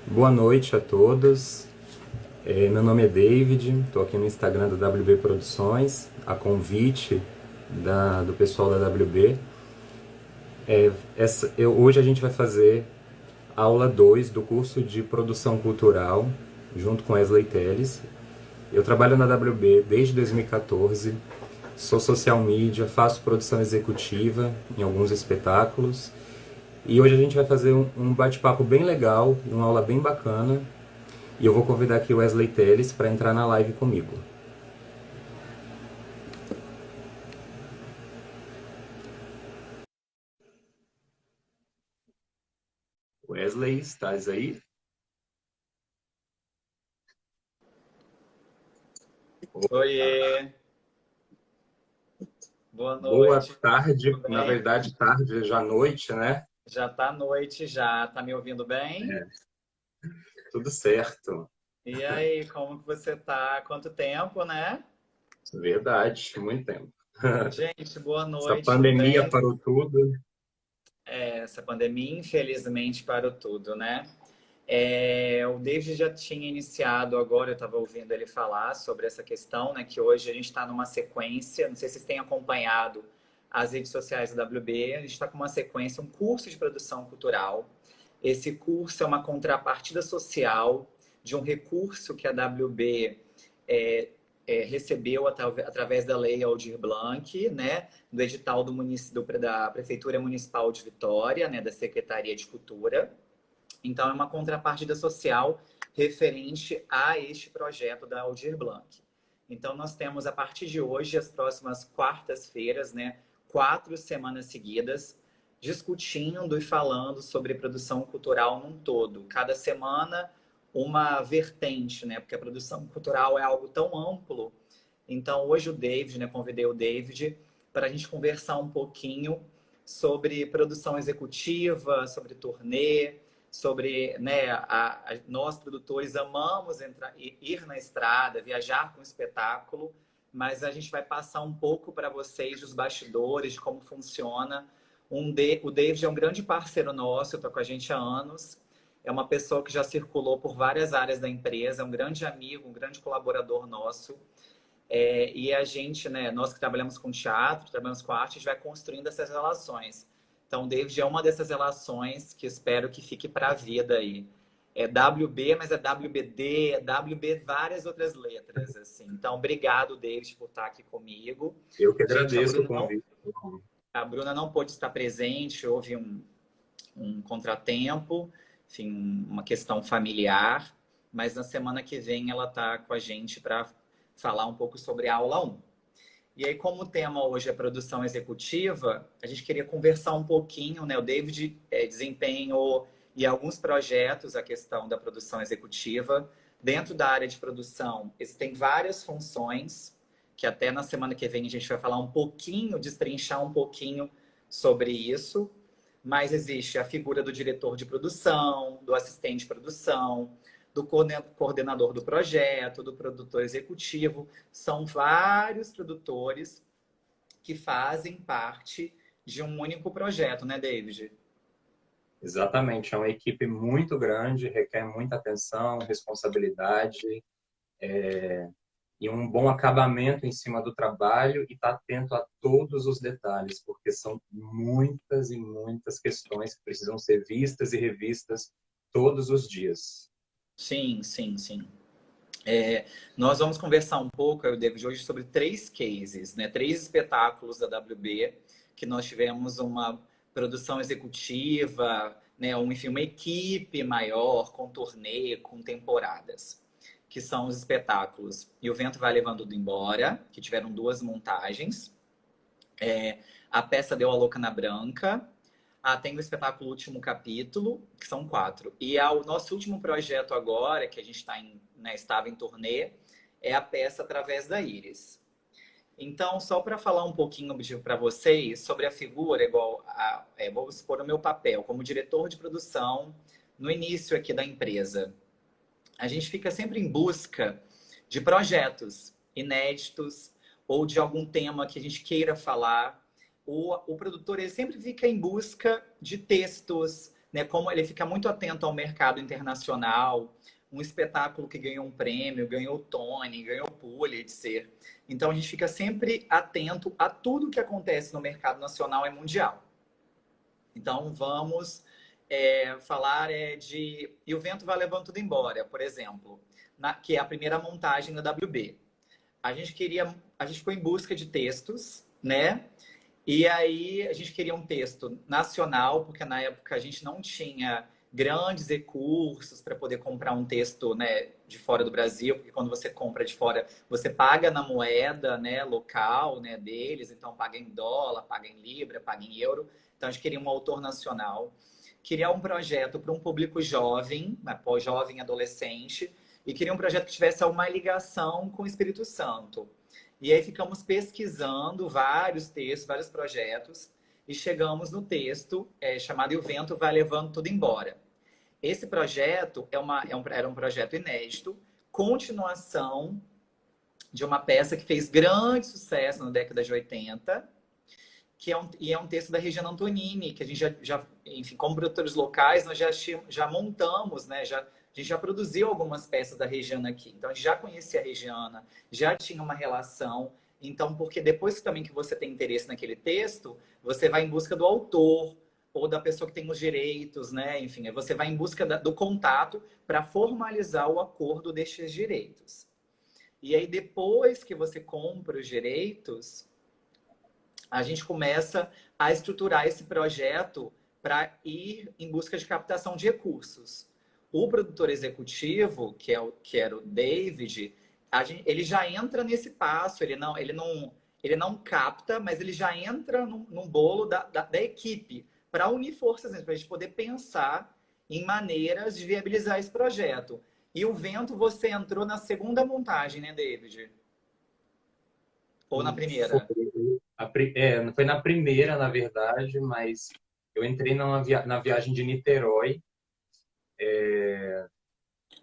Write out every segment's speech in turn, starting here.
Boa noite a todos. Meu nome é David, estou aqui no Instagram da WB Produções, a convite do pessoal da WB. Hoje a gente vai fazer a aula 2 do curso de Produção Cultural, junto com Wesley Teles. Eu trabalho na WB desde 2014, sou social media, faço produção executiva em alguns espetáculos. E hoje a gente vai fazer um bate-papo bem legal, uma aula bem bacana. E eu vou convidar aqui o Wesley Teles para entrar na live comigo. Wesley, estás aí? Oiê, boa Boa noite, tarde, tudo na bem? verdade tarde, já noite, né? Já tá noite já, tá me ouvindo bem? Tudo certo. E aí, como que você tá? Quanto tempo, né? Verdade, muito tempo. Gente, boa Essa noite pandemia também. parou tudo. Essa pandemia, infelizmente, parou tudo, né? O David já tinha iniciado agora, eu estava ouvindo ele falar sobre essa questão, né? Que hoje a gente está numa sequência, não sei se vocês têm acompanhado as redes sociais da WB, a gente está com uma sequência, um curso de produção cultural. Esse curso é uma contrapartida social de um recurso que a WB é, recebeu através da lei Aldir Blanc, né, do edital da Prefeitura Municipal de Vitória, né, da Secretaria de Cultura. Então, é uma contrapartida social referente a este projeto da Aldir Blanc. Então, nós temos, a partir de hoje, as próximas quartas-feiras, né, 4 semanas seguidas, discutindo e falando sobre produção cultural num todo. Cada semana, uma vertente, né, porque a produção cultural é algo tão amplo. Então, hoje o David, né, convidei o David para a gente conversar um pouquinho sobre produção executiva, sobre turnê, sobre, né, nós produtores amamos ir na estrada, viajar com espetáculo, mas a gente vai passar um pouco para vocês dos bastidores, de como funciona. O David é um grande parceiro nosso, está com a gente há anos, é uma pessoa que já circulou por várias áreas da empresa, é um grande amigo, um grande colaborador nosso. E a gente, né, nós que trabalhamos com teatro, trabalhamos com arte, a gente vai construindo essas relações. Então, o David é uma dessas relações que espero que fique para a vida aí. É WB, mas é WBD, é WB, várias outras letras, assim. Então, obrigado, David, por estar aqui comigo. Eu que Gente, agradeço o convite. a Bruna não pôde estar presente, houve um contratempo, enfim, uma questão familiar, mas na semana que vem ela está com a gente para falar um pouco sobre a aula 1. E aí, como o tema hoje é produção executiva, a gente queria conversar um pouquinho, né? O David desempenhou em alguns projetos a questão da produção executiva. Dentro da área de produção, existem várias funções, que até na semana que vem a gente vai falar um pouquinho, destrinchar um pouquinho sobre isso. Mas existe a figura do diretor de produção, do assistente de produção, do coordenador do projeto, do produtor executivo. São vários produtores que fazem parte de um único projeto, né, David? Exatamente, é uma equipe muito grande, requer muita atenção, responsabilidade e um bom acabamento em cima do trabalho e estar atento a todos os detalhes, porque são muitas e muitas questões que precisam ser vistas e revistas todos os dias. Sim, sim, sim. Nós vamos conversar um pouco, eu e o David, hoje sobre 3 cases, né? 3 espetáculos da WB, que nós tivemos uma produção executiva, né? Enfim, uma equipe maior, com turnê, com temporadas, que são os espetáculos E o Vento Vai Levando Tudo Embora, que tiveram 2 montagens. A Peça Deu a Louca na Branca. Tem o espetáculo Último Capítulo, que são 4. E o nosso último projeto agora, que a gente estava em turnê, é a peça Através da Íris. Então, só para falar um pouquinho para vocês sobre a figura, vou expor o meu papel como diretor de produção no início aqui da empresa. A gente fica sempre em busca de projetos inéditos ou de algum tema que a gente queira falar. O produtor ele sempre fica em busca de textos, né? Como ele fica muito atento ao mercado internacional, um espetáculo que ganhou um prêmio, ganhou o Tony, ganhou o Pulitzer. Então a gente fica sempre atento a tudo que acontece no mercado nacional e mundial. Então vamos falar de E o Vento Vai Levando Tudo Embora, por exemplo, que é a primeira montagem da WB. A gente foi em busca de textos, né? E aí a gente queria um texto nacional, porque na época a gente não tinha grandes recursos para poder comprar um texto, né, de fora do Brasil, porque quando você compra de fora, você paga na moeda, né, local, né, deles, então paga em dólar, paga em libra, paga em euro. Então a gente queria um autor nacional, queria um projeto para um público jovem, né, jovem adolescente, e queria um projeto que tivesse uma ligação com o Espírito Santo. E aí ficamos pesquisando vários textos, vários projetos, e chegamos no texto chamado E o Vento Vai Levando Tudo Embora. Esse projeto era um projeto inédito, continuação de uma peça que fez grande sucesso na década de 80, e é um texto da Regina Antonini, que a gente enfim, como produtores locais, nós já montamos, né? A gente já produziu algumas peças da Regiana aqui. Então, a gente já conhecia a Regiana, já tinha uma relação. Então, porque depois também que você tem interesse naquele texto, você vai em busca do autor ou da pessoa que tem os direitos, né? Enfim, você vai em busca do contato para formalizar o acordo destes direitos. E aí, depois que você compra os direitos, a gente começa a estruturar esse projeto para ir em busca de captação de recursos. O produtor executivo, que era o David, ele já entra nesse passo, ele não capta, mas ele já entra num bolo da equipe para unir forças, para a gente poder pensar em maneiras de viabilizar esse projeto. E o Vento, você entrou na segunda montagem, né, David? Ou na primeira? Foi na primeira, na verdade, mas eu entrei na viagem de Niterói,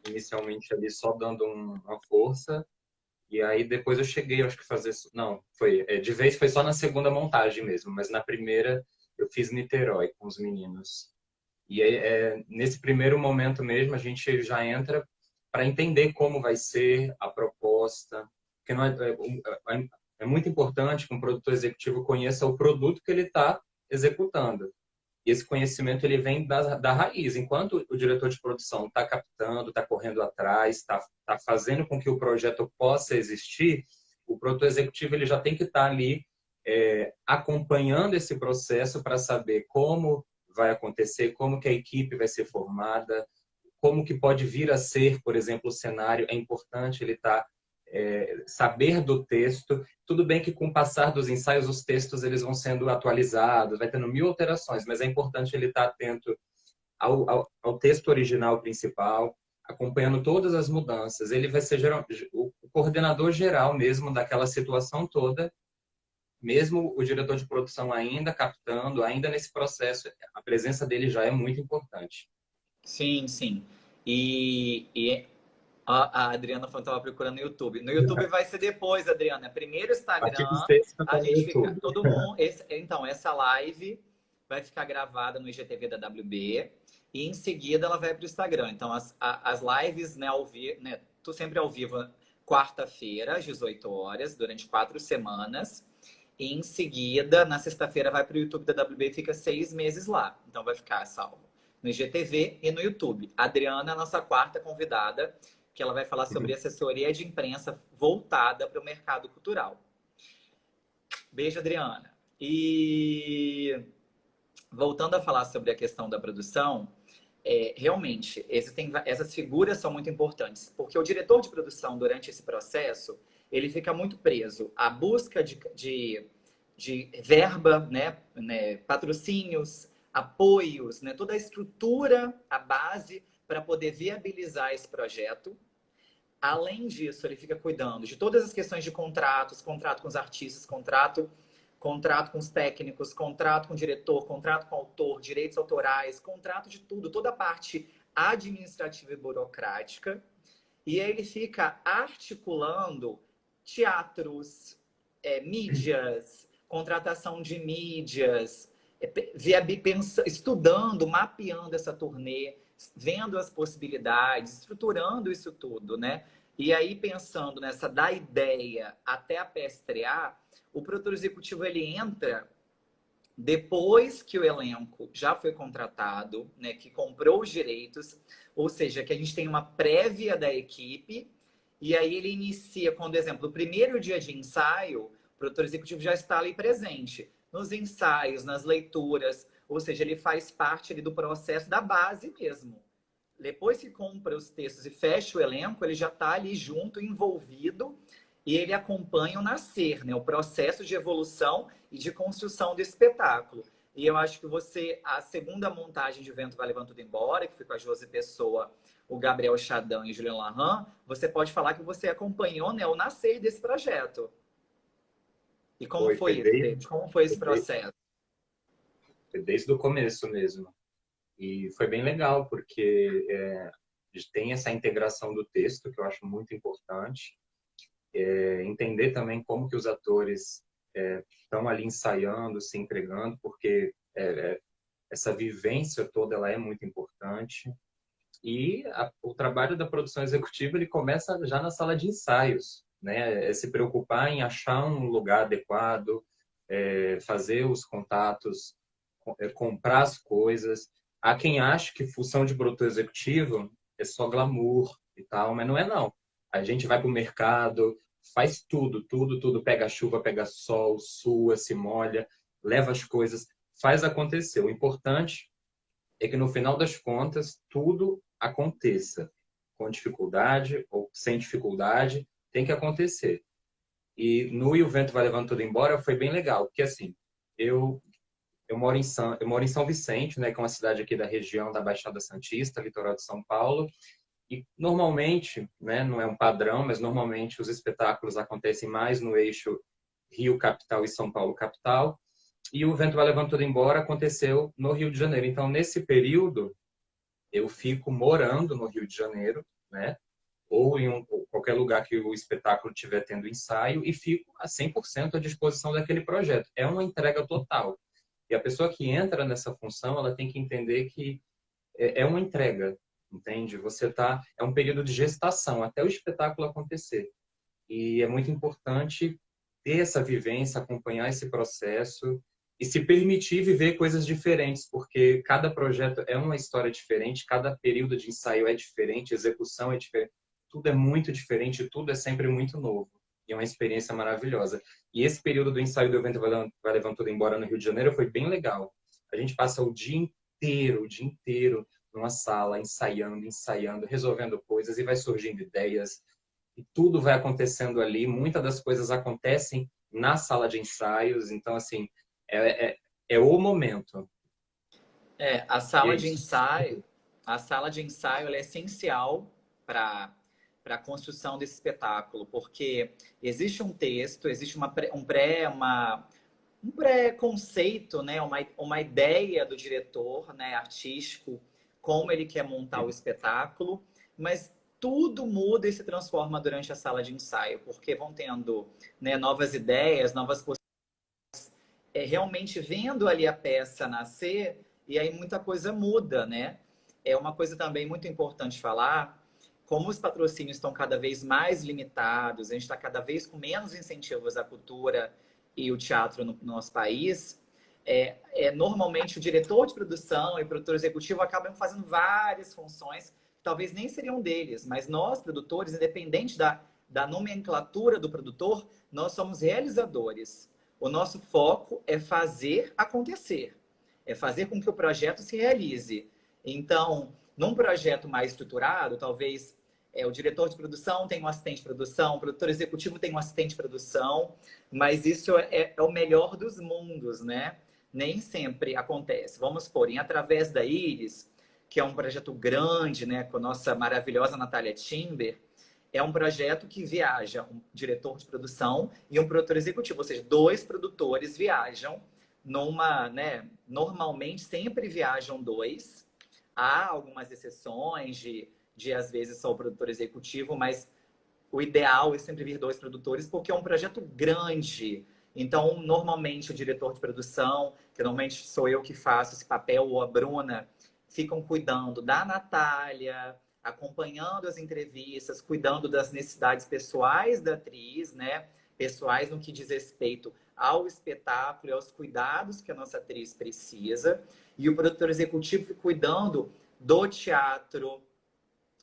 inicialmente ali só dando uma força, e aí depois eu cheguei, acho que fazer. Não, de vez foi só na segunda montagem mesmo, mas na primeira eu fiz Niterói com os meninos. E aí, nesse primeiro momento mesmo, a gente já entra para entender como vai ser a proposta, porque não é muito importante que um produtor executivo conheça o produto que ele está executando. E esse conhecimento ele vem da raiz. Enquanto o diretor de produção está captando, está correndo atrás, está fazendo com que o projeto possa existir, o produtor executivo ele já tem que estar ali acompanhando esse processo para saber como vai acontecer, como que a equipe vai ser formada, como que pode vir a ser, por exemplo, o cenário. É importante ele estar saber do texto. Tudo bem que com o passar dos ensaios os textos eles vão sendo atualizados, vai tendo 1000 alterações, mas é importante ele estar atento ao texto original principal, acompanhando todas as mudanças. Ele vai ser o coordenador geral mesmo daquela situação toda, mesmo o diretor de produção ainda captando, ainda nesse processo, a presença dele já é muito importante. Sim, sim. E a Adriana falou que estava procurando no YouTube. No YouTube vai ser depois, Adriana. Primeiro Artigo Instagram, 6 a está no gente fica. YouTube. Todo mundo. Então, essa live vai ficar gravada no IGTV da WB e em seguida ela vai para o Instagram. Então, as lives, né, ao vivo, né, tô sempre ao vivo quarta-feira, às 18 horas, durante 4 semanas. E em seguida, na sexta-feira, vai para o YouTube da WB e fica 6 meses lá. Então, vai ficar salvo no IGTV e no YouTube. A Adriana é a nossa quarta convidada, que ela vai falar sobre assessoria de imprensa voltada para o mercado cultural. Beijo, Adriana. E voltando a falar sobre a questão da produção, realmente, essas figuras são muito importantes, porque o diretor de produção, durante esse processo, ele fica muito preso à busca de verba, né, patrocínios, apoios, né, toda a estrutura, a base para poder viabilizar esse projeto. Além disso, ele fica cuidando de todas as questões de contratos, contrato com os artistas, contrato com os técnicos, contrato com o diretor, contrato com o autor, direitos autorais, contrato de tudo, toda a parte administrativa e burocrática. E aí ele fica articulando teatros, mídias, contratação de mídias, estudando, mapeando essa turnê, vendo as possibilidades, estruturando isso tudo, né? E aí, pensando nessa da ideia até a peça estrear, o produtor executivo ele entra depois que o elenco já foi contratado, né, que comprou os direitos, ou seja, que a gente tem uma prévia da equipe, e aí ele inicia, quando, exemplo, o primeiro dia de ensaio, o produtor executivo já está ali presente, nos ensaios, nas leituras, ou seja, ele faz parte ali do processo da base mesmo. Depois que compra os textos e fecha o elenco, ele já está ali junto, envolvido, e ele acompanha o nascer, né? O processo de evolução e de construção do espetáculo. E eu acho que a segunda montagem de Vento Vai Levando Tudo Embora, que foi com a Josi Pessoa, o Gabriel Chadão e o Julian Larran, você pode falar que você acompanhou, né, o nascer desse projeto. E como foi isso, David? Como foi esse processo? Foi desde o começo mesmo. E foi bem legal, porque tem essa integração do texto, que eu acho muito importante. Entender também como que os atores estão ali ensaiando, se entregando, porque essa vivência toda ela é muito importante. E o trabalho da produção executiva ele começa já na sala de ensaios, né? Se preocupar em achar um lugar adequado, fazer os contatos, comprar as coisas. Há quem ache que função de produtor executivo é só glamour e tal, mas não é não. A gente vai para o mercado, faz tudo, tudo, tudo, pega chuva, pega sol, sua, se molha, leva as coisas, faz acontecer. O importante é que no final das contas tudo aconteça, com dificuldade ou sem dificuldade, tem que acontecer. E o Vento Vai Levando Tudo Embora foi bem legal, porque assim, eu eu moro em São Vicente, né, que é uma cidade aqui da região da Baixada Santista, litoral de São Paulo, e normalmente, né, não é um padrão, mas normalmente os espetáculos acontecem mais no eixo Rio Capital e São Paulo Capital, e o Vento Vai Levando Tudo Embora aconteceu no Rio de Janeiro. Então, nesse período, eu fico morando no Rio de Janeiro, né? Ou em qualquer lugar que o espetáculo estiver tendo ensaio e fico a 100% à disposição daquele projeto. É uma entrega total. E a pessoa que entra nessa função, ela tem que entender que é uma entrega, entende? É um período de gestação até o espetáculo acontecer. E é muito importante ter essa vivência, acompanhar esse processo e se permitir viver coisas diferentes, porque cada projeto é uma história diferente, cada período de ensaio é diferente, execução é diferente, tudo é muito diferente, tudo é sempre muito novo. E é uma experiência maravilhosa. E esse período do ensaio do evento Vai Levando Tudo Embora no Rio de Janeiro foi bem legal. A gente passa o dia inteiro numa sala, ensaiando, ensaiando, resolvendo coisas e vai surgindo ideias, e tudo vai acontecendo ali. Muitas das coisas acontecem na sala de ensaios, então, assim, é o momento. A E é sala de isso. ensaio, ela é essencial para a construção desse espetáculo, porque existe um texto, existe um pré-conceito, né? Uma ideia do diretor, né? Artístico, como ele quer montar o espetáculo, mas tudo muda e se transforma durante a sala de ensaio, porque vão tendo, né, novas ideias, novas possibilidades, realmente vendo ali a peça nascer, e aí muita coisa muda, né? É uma coisa também muito importante falar, como os patrocínios estão cada vez mais limitados, a gente está cada vez com menos incentivos à cultura e o teatro no nosso país, normalmente o diretor de produção e o produtor executivo acabam fazendo várias funções, que talvez nem seriam deles, mas nós, produtores, independente da nomenclatura do produtor, nós somos realizadores. O nosso foco é fazer acontecer, é fazer com que o projeto se realize. Então, num projeto mais estruturado, talvez o diretor de produção tem um assistente de produção, o produtor executivo tem um assistente de produção, mas isso é o melhor dos mundos, né? Nem sempre acontece. Vamos supor, em Através da Íris, que é um projeto grande, né, com a nossa maravilhosa Natália Timber, é um projeto que viaja um diretor de produção e um produtor executivo, ou seja, dois produtores viajam numa, né? Normalmente sempre viajam dois. Há algumas exceções de às vezes só o produtor executivo, mas o ideal é sempre vir dois produtores, porque é um projeto grande Então, normalmente, o diretor de produção, que normalmente sou eu que faço esse papel, ou a Bruna, ficam cuidando da Natália, acompanhando as entrevistas, cuidando das necessidades pessoais da atriz, né? Pessoais no que diz respeito ao espetáculo e aos cuidados que a nossa atriz precisa. E o produtor executivo fica cuidando do teatro,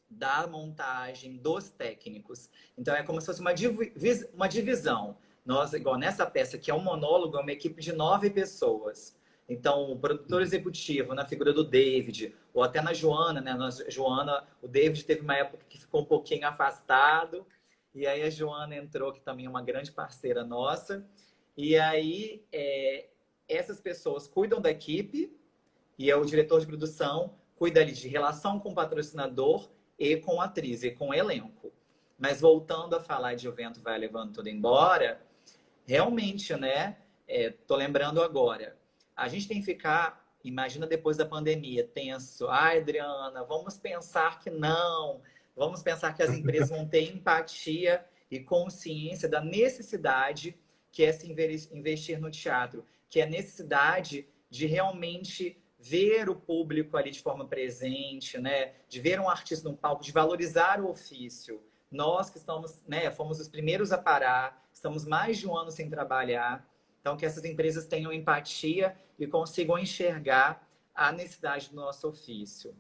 da montagem, dos técnicos. Então é como se fosse uma divisão. Nós, igual nessa peça que é um monólogo, é uma equipe de 9 pessoas. Então, o produtor executivo, na figura do David, ou até na Joana, né? Joana, o David teve uma época que ficou um pouquinho afastado, e aí a Joana entrou, que também é uma grande parceira nossa. E aí, essas pessoas cuidam da equipe, e é o diretor de produção cuida ali de relação com o patrocinador e com a atriz e com o elenco. Mas voltando a falar de O Vento Vai Levando Tudo Embora, realmente, né? Tô lembrando agora. A gente tem que ficar, imagina depois da pandemia, tenso. Ai, Adriana, vamos pensar que não. Vamos pensar que as empresas vão ter empatia e consciência da necessidade que é se investir no teatro, que é a necessidade de realmente ver o público ali de forma presente, né? De ver um artista no palco, de valorizar o ofício. Nós que estamos, né, fomos os primeiros a parar, estamos mais de um ano sem trabalhar. Então, que essas empresas tenham empatia e consigam enxergar a necessidade do nosso ofício.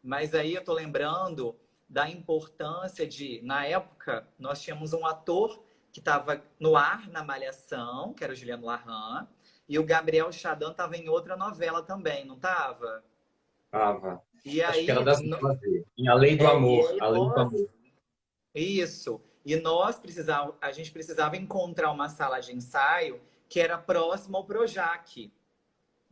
Mas aí eu estou lembrando da importância de, na época, nós tínhamos um ator que estava no ar na Malhação, que era o Juliano Larran, e o Gabriel Chadan estava em outra novela também, não estava? Tava. E Acho que era aí, das novas. Em A Lei do e Amor. aí A Lei do nós, Amor. isso, e nós precisávamos, a gente precisava encontrar uma sala de ensaio que era próxima ao Projac,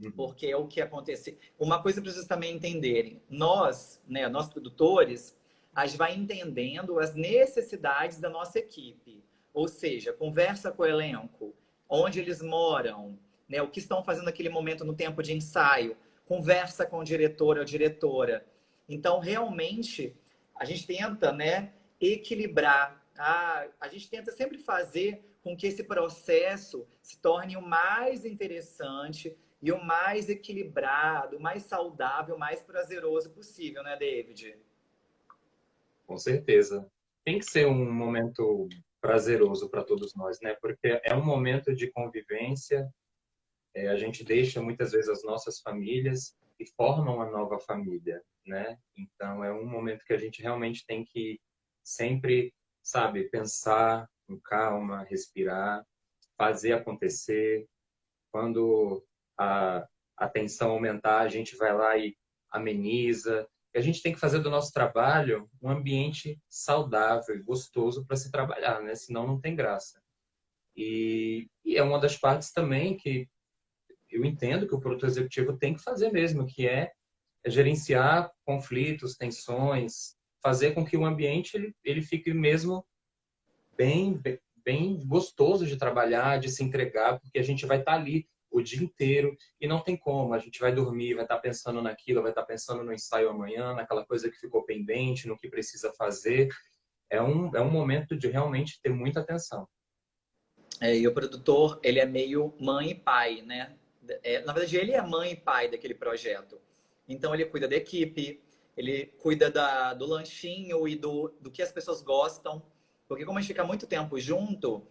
Uhum. porque é o que acontece. Uma coisa para vocês também entenderem, nós, né, nós produtores, a gente vai entendendo as necessidades da nossa equipe. Ou seja, conversa com o elenco, onde eles moram, né, o que estão fazendo naquele momento no tempo de ensaio, conversa com o diretor ou diretora. Então, realmente, a gente tenta, né, equilibrar. A gente tenta sempre fazer com que esse processo se torne o mais interessante e o mais equilibrado, o mais saudável, o mais prazeroso possível, né, David? Com certeza. Tem que ser um momento prazeroso para todos nós, né? Porque é um momento de convivência. A gente deixa muitas vezes as nossas famílias e forma uma nova família, né? Então é um momento que a gente realmente tem que sempre, sabe, pensar com calma, respirar, fazer acontecer. Quando a tensão aumentar, a gente vai lá e ameniza. E a gente tem que fazer do nosso trabalho um ambiente saudável e gostoso para se trabalhar, né? Senão não tem graça. E é uma das partes também que eu entendo que o produtor executivo tem que fazer mesmo, que é gerenciar conflitos, tensões, fazer com que o ambiente ele fique mesmo bem gostoso de trabalhar, de se entregar, porque a gente vai estar ali o dia inteiro e não tem como. A gente vai dormir, vai estar pensando naquilo, vai estar pensando no ensaio amanhã, naquela coisa que ficou pendente, no que precisa fazer. É um momento de realmente ter muita atenção. E o produtor, ele é meio mãe e pai, né? Na verdade, ele é mãe e pai daquele projeto. Então, ele cuida da equipe, ele cuida do lanchinho e do que as pessoas gostam. Porque como a gente fica muito tempo junto,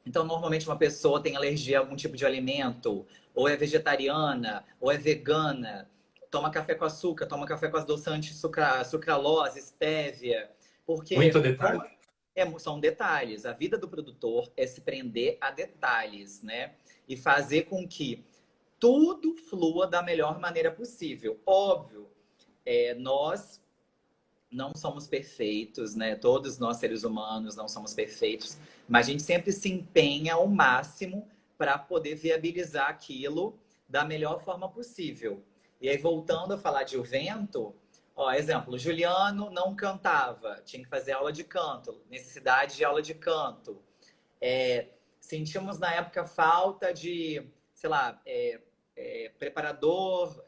então, normalmente uma pessoa tem alergia a algum tipo de alimento, ou é vegetariana, ou é vegana, toma café com açúcar, toma café com adoçante, sucralose, stevia. Muito Porque detalhe. como são detalhes, a vida do produtor é se prender a detalhes, né? E fazer com que tudo flua da melhor maneira possível. Óbvio, nós não somos perfeitos, né? Todos nós seres humanos não somos perfeitos, mas a gente sempre se empenha ao máximo para poder viabilizar aquilo da melhor forma possível. E aí, voltando a falar de O Vento, ó, exemplo, Juliano não cantava, tinha que fazer aula de canto, necessidade de aula de canto. Sentimos na época falta de, sei lá, preparador,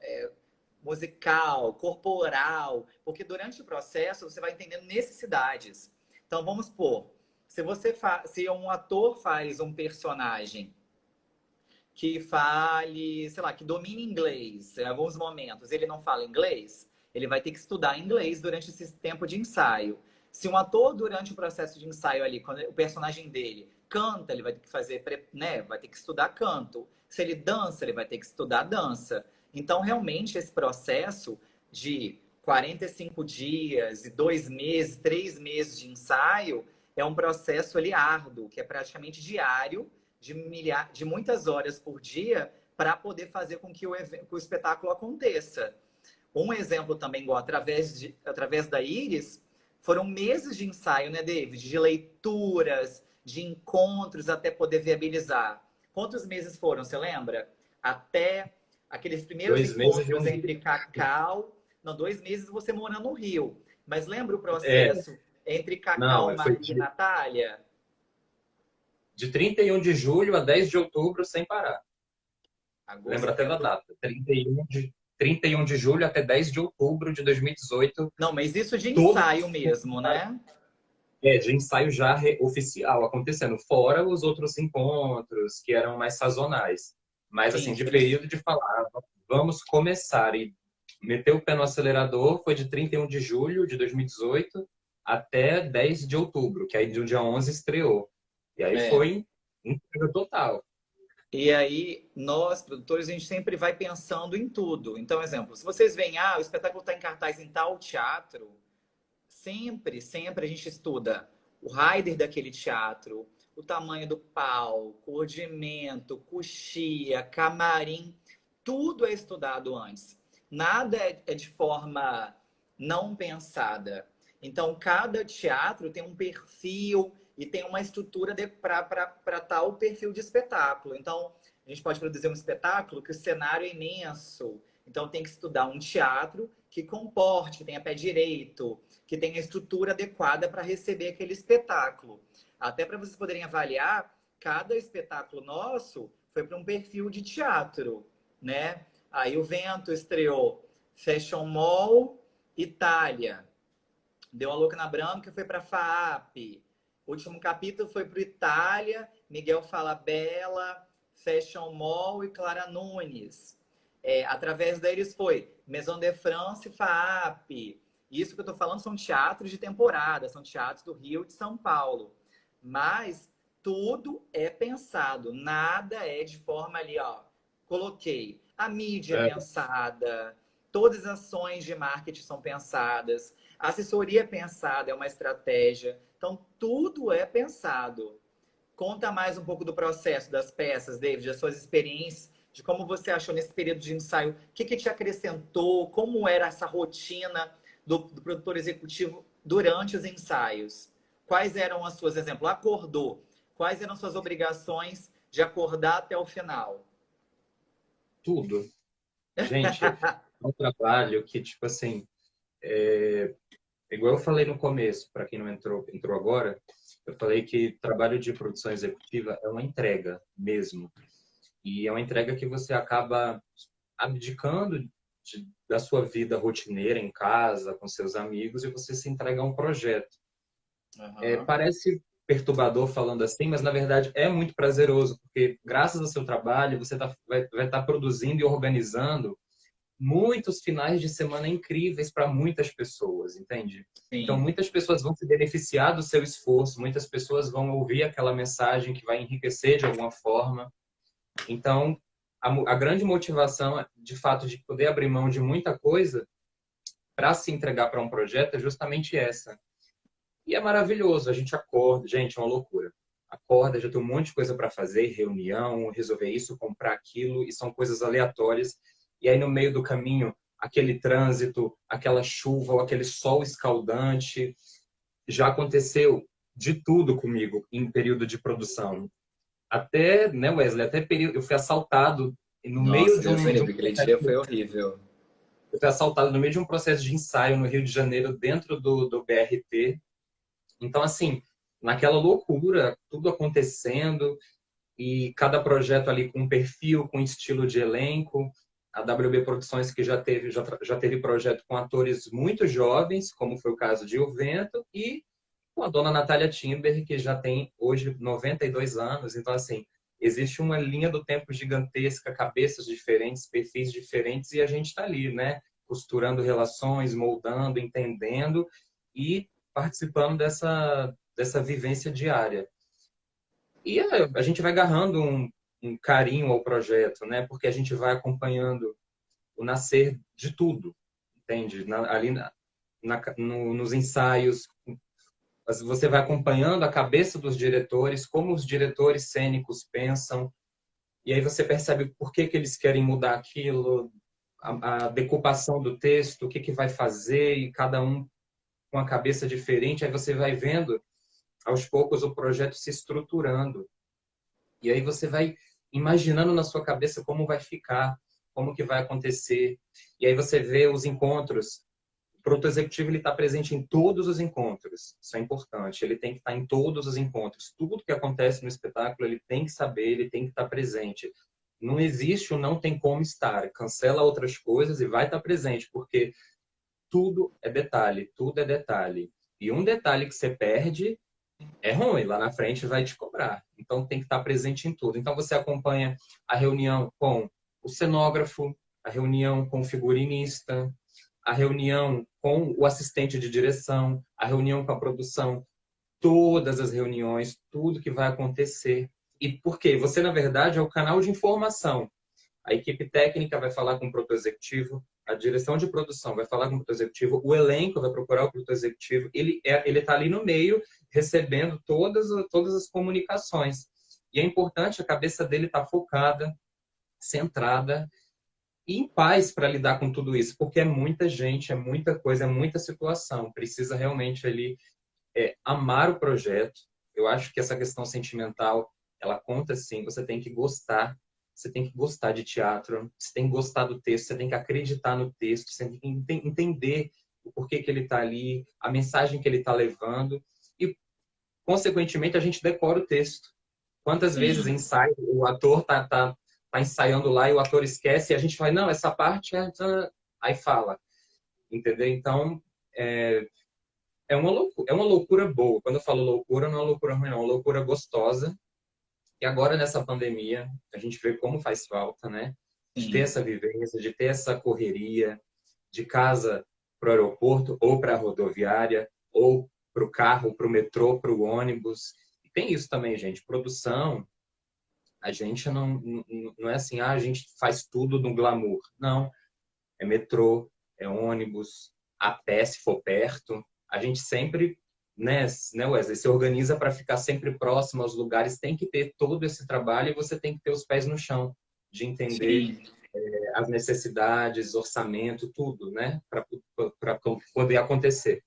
musical, corporal, porque durante o processo você vai entendendo necessidades. Então, vamos supor, Se um ator faz um personagem que fale, sei lá, que domine inglês em alguns momentos, ele não fala inglês, ele vai ter que estudar inglês durante esse tempo de ensaio. Se um ator, durante o processo de ensaio ali, quando o personagem dele canta, ele vai ter que fazer, né, vai ter que estudar canto. Se ele dança, ele vai ter que estudar dança. Então, realmente, esse processo de 45 dias e 2 meses, 3 meses de ensaio é um processo ali árduo, que é praticamente diário, de muitas horas por dia, para poder fazer com que o espetáculo aconteça. Um exemplo também, igual através da Iris, foram meses de ensaio, né, David? De leituras, de encontros até poder viabilizar. Quantos meses foram, você lembra? Até aqueles primeiros 2 meses e um encontros dia. entre Cacau. Não, 2 meses você morando no Rio. Mas lembra o É, processo entre Cacau, não, foi Maria e Natália? de 31 de julho a 10 de outubro sem parar. Agosto, Lembro até da setembro. data. 31 de julho até 10 de outubro de 2018. Não, mas isso de Todo ensaio mesmo, né? de ensaio já oficial acontecendo, fora os outros encontros que eram mais sazonais. Mas, Sim, assim, de eles. período de falar, vamos começar e meter o pé no acelerador foi de 31 de julho de 2018 até 10 de outubro, que aí de um dia 11 estreou. E aí É. foi entrega total. E aí, nós, produtores, a gente sempre vai pensando em tudo. Então, exemplo, se vocês veem, o espetáculo está em cartaz em tal teatro, sempre a gente estuda o rider daquele teatro, o tamanho do palco, ordimento, coxia, camarim, tudo é estudado antes. Nada é de forma não pensada. Então, cada teatro tem um perfil e tem uma estrutura para tal perfil de espetáculo. Então, a gente pode produzir um espetáculo que o cenário é imenso. Então, tem que estudar um teatro que comporte, que tenha pé direito, que tenha estrutura adequada para receber aquele espetáculo. Até para vocês poderem avaliar, cada espetáculo nosso foi para um perfil de teatro, né? Aí o Vento estreou Fashion Mall, Itália. Deu a Louca na Branca, foi para FAAP. O último capítulo foi para Itália, Miguel Falabella, Fashion Mall e Clara Nunes. Através deles foi Maison de France e FAAP. Isso que eu estou falando são teatros de temporada, são teatros do Rio e de São Paulo. Mas tudo é pensado, nada é de forma ali, ó. Coloquei. A mídia é É, pensada, todas as ações de marketing são pensadas, a assessoria é pensada, é uma estratégia. Então, tudo é pensado. Conta mais um pouco do processo das peças, David, das suas experiências, de como você achou nesse período de ensaio, o que te acrescentou, como era essa rotina do produtor executivo durante os ensaios. Quais eram as suas, exemplo, acordou, quais eram suas obrigações de acordar até o final? tudo. Gente, é um trabalho que, tipo assim, igual eu falei no começo, para quem não entrou agora, eu falei que trabalho de produção executiva é uma entrega mesmo. E é uma entrega que você acaba abdicando da sua vida rotineira em casa, com seus amigos, e você se entrega a um projeto. Uhum. Parece perturbador falando assim, mas na verdade é muito prazeroso, porque graças ao seu trabalho você vai estar produzindo e organizando muitos finais de semana incríveis para muitas pessoas, entende? Então, Sim, muitas pessoas vão se beneficiar do seu esforço, muitas pessoas vão ouvir aquela mensagem que vai enriquecer de alguma forma. Então, a grande motivação, de fato, de poder abrir mão de muita coisa para se entregar para um projeto é justamente essa. E é maravilhoso, a gente acorda, gente, é uma loucura. Acorda, já tem um monte de coisa para fazer, reunião, resolver isso, comprar aquilo, e são coisas aleatórias. E aí, no meio do caminho, aquele trânsito, aquela chuva ou aquele sol escaldante. Já aconteceu de tudo comigo em período de produção. Até, né, Wesley, até período, eu fui assaltado no meio nossa, Deus me de um livre, aquele dia foi horrível. eu fui assaltado no meio de um processo de ensaio no Rio de Janeiro, dentro do BRT. Então, assim, naquela loucura, tudo acontecendo e cada projeto ali com um perfil, com um estilo de elenco. A WB Produções que já teve projeto com atores muito jovens, como foi o caso de O Vento, e com a dona Natália Timber, que já tem hoje 92 anos. Então, assim, existe uma linha do tempo gigantesca, cabeças diferentes, perfis diferentes, e a gente está ali, né? Costurando relações, moldando, entendendo e participando dessa vivência diária. E a gente vai agarrando um carinho ao projeto, né? Porque a gente vai acompanhando o nascer de tudo, entende? Ali nos ensaios, você vai acompanhando a cabeça dos diretores, como os diretores cênicos pensam, e aí você percebe por que eles querem mudar aquilo, a decupação do texto, o que vai fazer, e cada um com a cabeça diferente. Aí você vai vendo, aos poucos, o projeto se estruturando. E aí você vai imaginando na sua cabeça como vai ficar, como que vai acontecer. E aí você vê os encontros. O produtor executivo está presente em todos os encontros. Isso é importante. Ele tem que estar em todos os encontros. Tudo que acontece no espetáculo, ele tem que saber, ele tem que estar presente. Não existe o não tem como estar. Cancela outras coisas e vai estar presente, porque tudo é detalhe, tudo é detalhe. E um detalhe que você perde é ruim, lá na frente vai te cobrar. Então tem que estar presente em tudo. Então você acompanha a reunião com o cenógrafo, a reunião com o figurinista, a reunião com o assistente de direção, a reunião com a produção, todas as reuniões, tudo que vai acontecer. E por quê? Você, na verdade, é o canal de informação. A equipe técnica vai falar com o produtor executivo, a direção de produção vai falar com o produtor executivo, o elenco vai procurar o produtor executivo, ele está ali no meio, recebendo todas as comunicações. E é importante a cabeça dele estar focada, centrada e em paz para lidar com tudo isso, porque é muita gente, é muita coisa, é muita situação. Precisa realmente ali amar o projeto. Eu acho que essa questão sentimental, ela conta sim, você tem que gostar. Você tem que gostar de teatro, você tem que gostar do texto, você tem que acreditar no texto, você tem que entender o porquê que ele está ali, a mensagem que ele está levando e, consequentemente, a gente decora o texto. Quantas vezes Sim. ensaio, o ator tá ensaiando lá e o ator esquece e a gente fala, não, essa parte é... Aí fala, entendeu? Então, é uma loucura boa. Quando eu falo loucura, não é uma loucura ruim, não, é uma loucura gostosa. E agora, nessa pandemia, a gente vê como faz falta, né? De ter Sim. essa vivência, de ter essa correria, de casa para o aeroporto, ou para a rodoviária, ou para o carro, para o metrô, para o ônibus. E tem isso também, gente. Produção, a gente não é assim, a gente faz tudo no glamour. Não. É metrô, é ônibus, a pé, se for perto. A gente sempre, né, Wesley, se organiza para ficar sempre próximo aos lugares. Tem que ter todo esse trabalho e você tem que ter os pés no chão, de entender Sim. as necessidades, orçamento, tudo, né, para poder acontecer.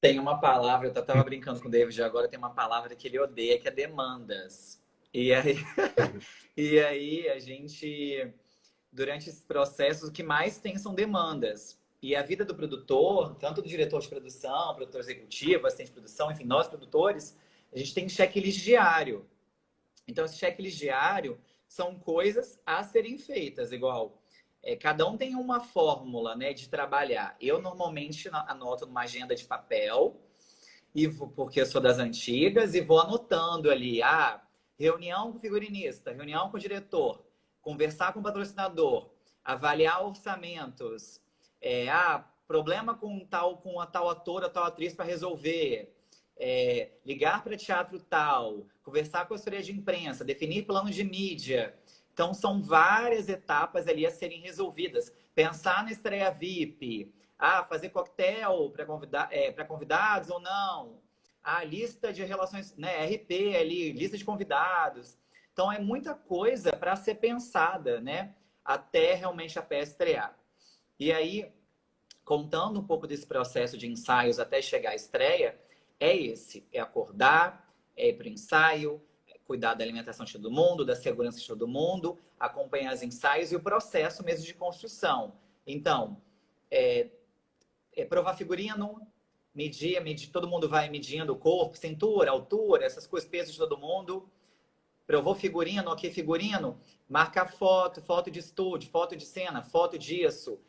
Tem uma palavra, eu estava brincando com o David agora, tem uma palavra que ele odeia, que é demandas. E aí, e aí a gente, durante esses processos, o que mais tem são demandas. E a vida do produtor, tanto do diretor de produção, produtor executivo, assistente de produção, enfim, nós produtores, a gente tem um checklist diário. Então, esse checklist diário são coisas a serem feitas, igual cada um tem uma fórmula, né, de trabalhar. Eu normalmente anoto numa agenda de papel, porque eu sou das antigas, e vou anotando ali, reunião com o figurinista, reunião com o diretor, conversar com o patrocinador, avaliar orçamentos, problema com a tal ator, a tal atriz para resolver, ligar para teatro tal, conversar com a assessoria de imprensa, definir plano de mídia. Então, são várias etapas ali a serem resolvidas. Pensar na estreia VIP, fazer coquetel para convidados ou não. Lista de relações, né, RP ali, lista de convidados. Então, é muita coisa para ser pensada, né, até realmente a peça estrear. E aí, contando um pouco desse processo de ensaios até chegar à estreia, é acordar, é ir para o ensaio, cuidar da alimentação de todo mundo, da segurança de todo mundo, acompanhar os ensaios e o processo mesmo de construção. Então, provar figurino, medir, todo mundo vai medindo o corpo, cintura, altura, essas coisas, peso de todo mundo. Provou figurino, ok, figurino, marcar foto de estúdio, foto de cena, foto disso.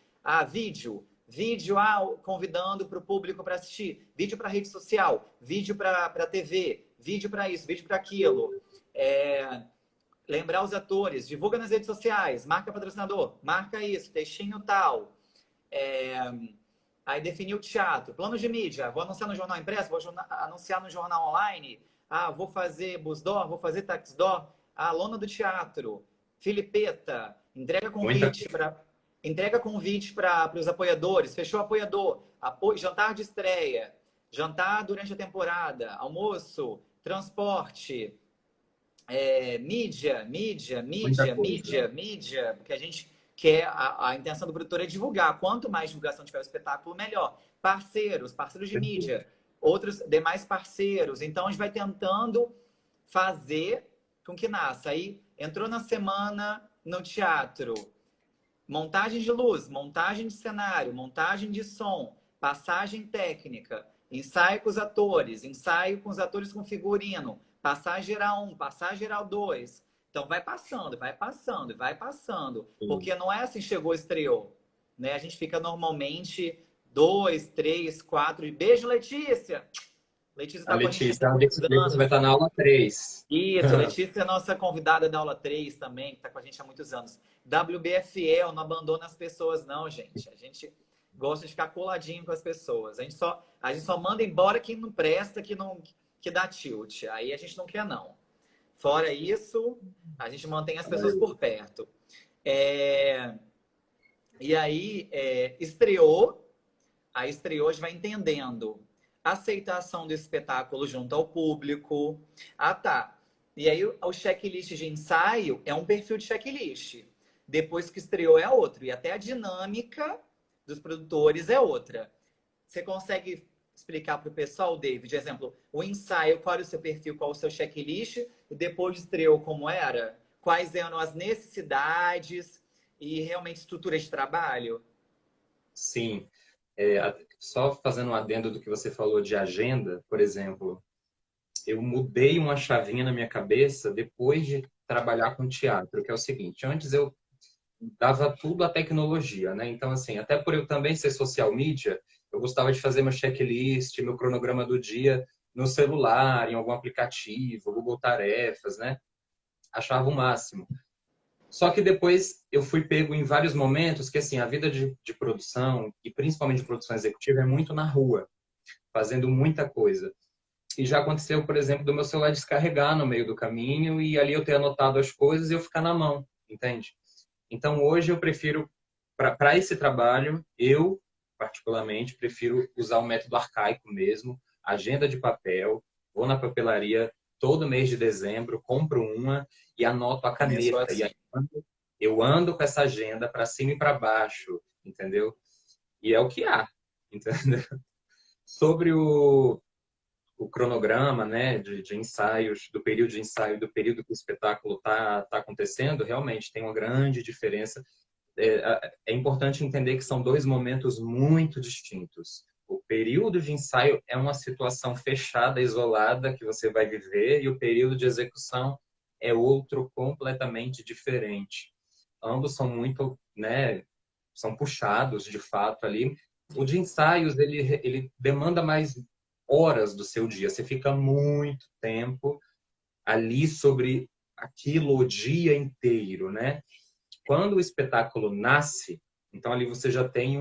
Vídeo, Vídeo, convidando para o público para assistir. Vídeo para rede social, vídeo para TV, vídeo para isso, vídeo para aquilo. Lembrar os atores, divulga nas redes sociais, marca patrocinador, marca isso, textinho tal. Aí definir o teatro, plano de mídia, vou anunciar no jornal impresso, vou anunciar no jornal online, vou fazer Busdor, vou fazer Taxdor, a lona do teatro, Filipeta, entrega convite para os apoiadores, fechou apoiador, jantar de estreia, jantar durante a temporada, almoço, transporte, mídia, porque a gente quer, a intenção do produtor é divulgar. Quanto mais divulgação tiver o espetáculo, melhor. Parceiros de mídia, outros demais parceiros. Então, a gente vai tentando fazer com que nasça. Aí, entrou na semana no teatro, montagem de luz, montagem de cenário, montagem de som, passagem técnica, ensaio com os atores, ensaio com os atores com figurino, passagem geral 1, passagem geral 2. Então, vai passando. Porque não é assim, chegou, estreou. Né? A gente fica normalmente 2, 3, 4... Beijo, Letícia! Letícia tá com a gente há muitos anos. Vai estar na aula 3. Isso, Letícia é nossa convidada da aula 3 também, que está com a gente há muitos anos. WB é fiel, não abandona as pessoas, não, gente. A gente gosta de ficar coladinho com as pessoas. A gente só manda embora quem não presta, que dá tilt. Aí a gente não quer, não. Fora isso, a gente mantém as pessoas por perto. E aí, estreou, a gente vai entendendo a aceitação do espetáculo junto ao público. Tá. E aí, o checklist de ensaio é um perfil de checklist. Depois que estreou é outro. E até a dinâmica dos produtores é outra. Você consegue explicar para o pessoal, David, exemplo, o ensaio, qual era o seu perfil, qual o seu checklist, e depois de estreou, como era? Quais eram as necessidades e realmente estrutura de trabalho? Sim. Só fazendo um adendo do que você falou de agenda, por exemplo, eu mudei uma chavinha na minha cabeça depois de trabalhar com teatro, que é o seguinte, antes eu dava tudo à tecnologia, né? Então, assim, até por eu também ser social media, eu gostava de fazer meu checklist, meu cronograma do dia no celular, em algum aplicativo, Google Tarefas, né? Achava o máximo. Só que depois eu fui pego em vários momentos que, assim, a vida de produção, e principalmente de produção executiva, é muito na rua, fazendo muita coisa. E já aconteceu, por exemplo, do meu celular descarregar no meio do caminho e ali eu ter anotado as coisas e eu ficar na mão, entende? Então, hoje eu prefiro, para esse trabalho, eu, particularmente, prefiro usar o método arcaico mesmo, agenda de papel, vou na papelaria todo mês de dezembro, compro uma e anoto a caneta. E aí eu ando com essa agenda para cima e para baixo, entendeu? E é o que há, entendeu? Sobre o cronograma, né, de ensaios, do período de ensaio, do período que o espetáculo tá acontecendo, realmente tem uma grande diferença. É importante entender que são dois momentos muito distintos. O período de ensaio é uma situação fechada, isolada, que você vai viver, e o período de execução é outro completamente diferente. Ambos são muito, né, são puxados, de fato, ali. O de ensaios, ele demanda mais horas do seu dia. Você fica muito tempo ali sobre aquilo o dia inteiro, né? Quando o espetáculo nasce, então ali você já tem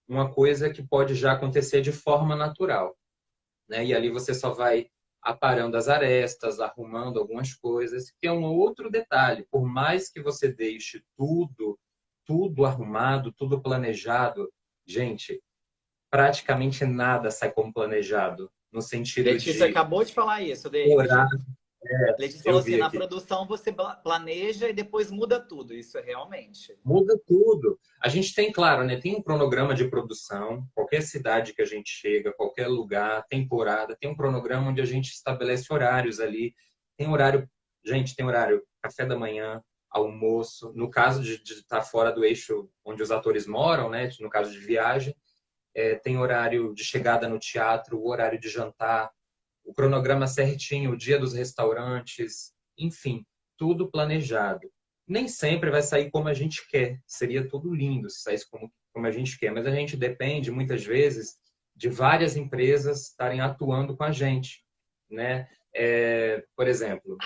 uma coisa que pode já acontecer de forma natural, né? E ali você só vai aparando as arestas, arrumando algumas coisas, que é um outro detalhe. Por mais que você deixe tudo arrumado, tudo planejado, gente, praticamente nada sai como planejado, no sentido Letícia de acabou de falar isso, David. horário. Letícia falou assim, na aqui. produção você planeja e depois muda tudo. Isso é realmente. Muda tudo. A gente tem, claro, né? Tem um cronograma de produção, qualquer cidade que a gente chega, qualquer lugar, temporada, tem um cronograma onde a gente estabelece horários ali. Tem horário, gente, tem horário café da manhã, almoço. No caso de estar fora do eixo onde os atores moram, né? No caso de viagem, tem horário de chegada no teatro, o horário de jantar, o cronograma certinho, o dia dos restaurantes, enfim, tudo planejado. Nem sempre vai sair como a gente quer. Seria tudo lindo se saísse como como a gente quer, mas a gente depende, muitas vezes, de várias empresas estarem atuando com a gente, né? Por exemplo,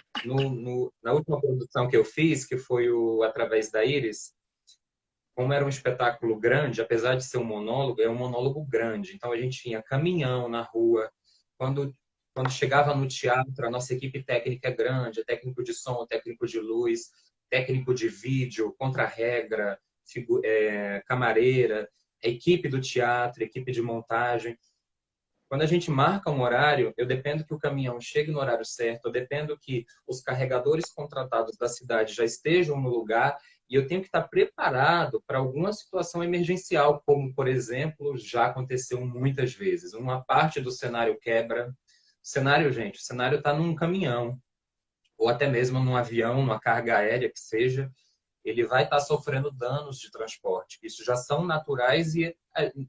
na última produção que eu fiz, que foi o Através da Íris, como era um espetáculo grande, apesar de ser um monólogo, é um monólogo grande. Então a gente tinha caminhão na rua. Quando chegava no teatro, a nossa equipe técnica é grande, é técnico de som, técnico de luz, técnico de vídeo, contra-regra, camareira, a equipe do teatro, a equipe de montagem. Quando a gente marca um horário, eu dependo que o caminhão chegue no horário certo, eu dependo que os carregadores contratados da cidade já estejam no lugar e eu tenho que estar preparado para alguma situação emergencial, como, por exemplo, já aconteceu muitas vezes. Uma parte do cenário quebra. O cenário está num caminhão, ou até mesmo num avião, numa carga aérea que seja, ele vai estar sofrendo danos de transporte. Isso já são naturais e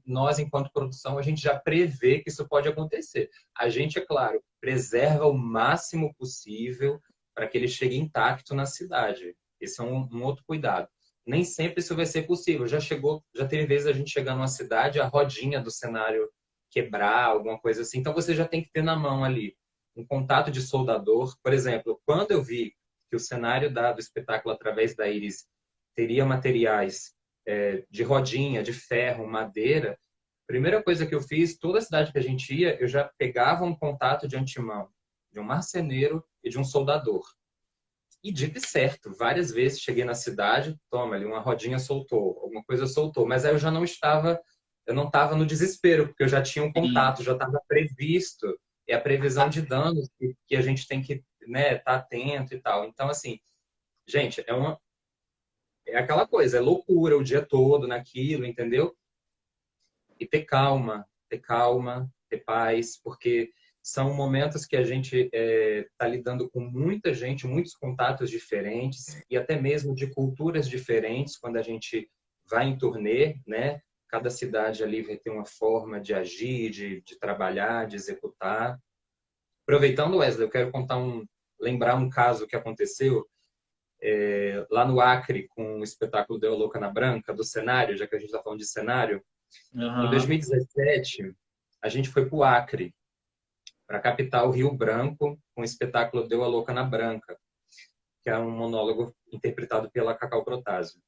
nós, enquanto produção, a gente já prevê que isso pode acontecer. A gente, é claro, preserva o máximo possível para que ele chegue intacto na cidade. Esse é um outro cuidado. Nem sempre isso vai ser possível. Já teve vezes a gente chegar numa cidade, a rodinha do cenário quebrar, alguma coisa assim. Então você já tem que ter na mão ali um contato de soldador. Por exemplo, quando eu vi que o cenário do espetáculo Através da Íris teria materiais de rodinha, de ferro, madeira, a primeira coisa que eu fiz, toda cidade que a gente ia, eu já pegava um contato de antemão, de um marceneiro e de um soldador. E dito e certo, várias vezes cheguei na cidade, toma ali, uma rodinha soltou, alguma coisa soltou, mas aí eu não estava no desespero, porque eu já tinha um contato, já estava previsto, é a previsão de danos que a gente tem que, né, tá atento e tal. Então, assim, gente, é aquela coisa, é loucura o dia todo naquilo, entendeu? E ter calma, ter paz, porque são momentos que a gente está lidando com muita gente, muitos contatos diferentes e até mesmo de culturas diferentes quando a gente vai em turnê, né? Cada cidade ali vai ter uma forma de agir, de trabalhar, de executar. Aproveitando, Wesley, eu quero lembrar um caso que aconteceu lá no Acre com o espetáculo Deu Louca na Branca, do cenário, já que a gente está falando de cenário. Em 2017, a gente foi para o Acre, para a capital Rio Branco, com o espetáculo Deu a Louca na Branca, que é um monólogo interpretado pela Cacau Protásio.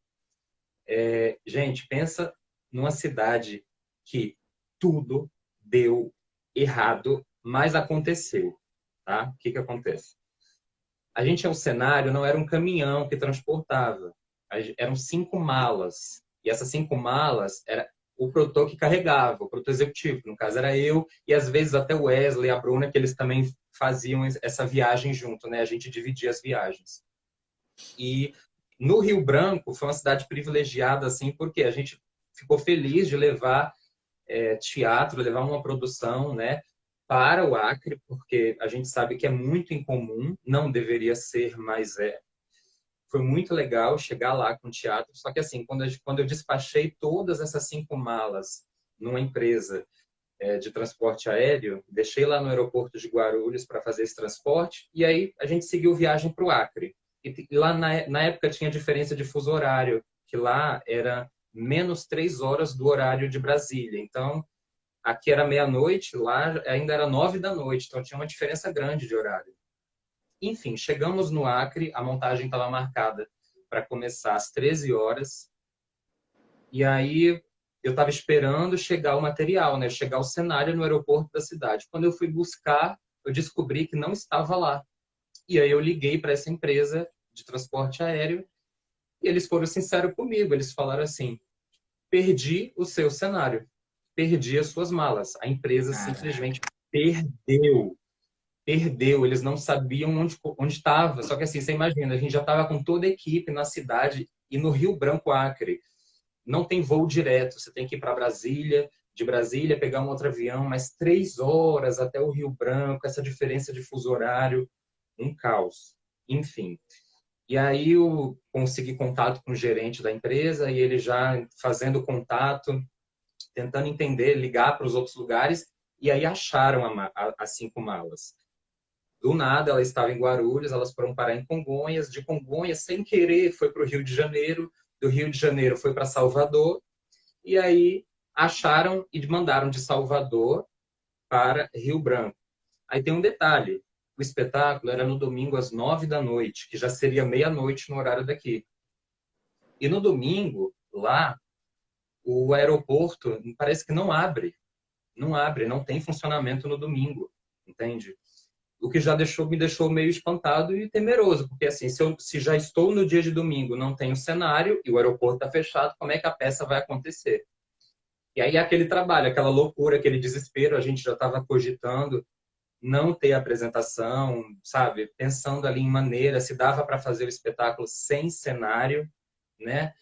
Gente, pensa numa cidade que tudo deu errado, mas aconteceu. Tá? O que acontece? A gente tinha um cenário, não era um caminhão que transportava, eram 5 malas. E essas 5 malas era o produtor que carregava, o produtor executivo, no caso era eu, e às vezes até o Wesley, a Bruna, que eles também faziam essa viagem junto, né? A gente dividia as viagens. E no Rio Branco foi uma cidade privilegiada, assim, porque a gente ficou feliz de levar teatro, levar uma produção, né, para o Acre, porque a gente sabe que é muito incomum, não deveria ser, mas foi muito legal chegar lá com o teatro. Só que assim, quando eu despachei todas essas 5 malas numa empresa de transporte aéreo, deixei lá no aeroporto de Guarulhos para fazer esse transporte, e aí a gente seguiu viagem para o Acre. E lá na época tinha diferença de fuso horário, que lá era menos 3 horas do horário de Brasília. Então, aqui era meia-noite, lá ainda era 9 da noite, então tinha uma diferença grande de horário. Enfim, chegamos no Acre, a montagem estava marcada para começar às 13 horas, e aí eu estava esperando chegar o material, né? Chegar o cenário no aeroporto da cidade. Quando eu fui buscar, eu descobri que não estava lá. E aí eu liguei para essa empresa de transporte aéreo e eles foram sinceros comigo. Eles falaram assim: perdi o seu cenário, perdi as suas malas. A empresa simplesmente perdeu. Eles não sabiam onde estava. Só que assim, você imagina, a gente já estava com toda a equipe na cidade e no Rio Branco, Acre. Não tem voo direto, você tem que ir para Brasília, de Brasília pegar um outro avião, mais 3 horas até o Rio Branco, essa diferença de fuso horário, um caos. Enfim. E aí eu consegui contato com o gerente da empresa e ele já fazendo contato, tentando entender, ligar para os outros lugares, e aí acharam as 5 malas. Do nada, ela estava em Guarulhos, elas foram parar em Congonhas, de Congonhas, sem querer, foi para o Rio de Janeiro, do Rio de Janeiro foi para Salvador, E aí acharam e mandaram de Salvador para Rio Branco. Aí tem um detalhe, o espetáculo era no domingo às 9 da noite, que já seria meia-noite no horário daqui. E no domingo, lá, o aeroporto parece que não abre. Não abre, não tem funcionamento no domingo, entende? O que já me deixou meio espantado e temeroso, porque assim, se já estou no dia de domingo, não tenho cenário e o aeroporto está fechado, como é que a peça vai acontecer? E aí aquele trabalho, aquela loucura, aquele desespero, a gente já estava cogitando não ter apresentação, sabe? Pensando ali em maneira, se dava para fazer o espetáculo sem cenário, né?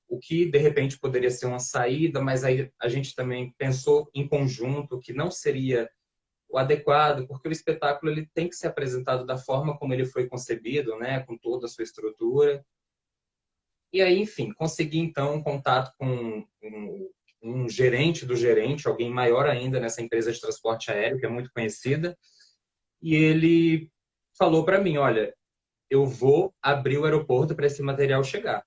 O que de repente poderia ser uma saída, mas aí a gente também pensou em conjunto que não seria o adequado, porque o espetáculo ele tem que ser apresentado da forma como ele foi concebido, né, com toda a sua estrutura. E aí, enfim, consegui então um contato com um gerente do gerente, alguém maior ainda nessa empresa de transporte aéreo, que é muito conhecida, e ele falou para mim, olha, eu vou abrir o aeroporto para esse material chegar.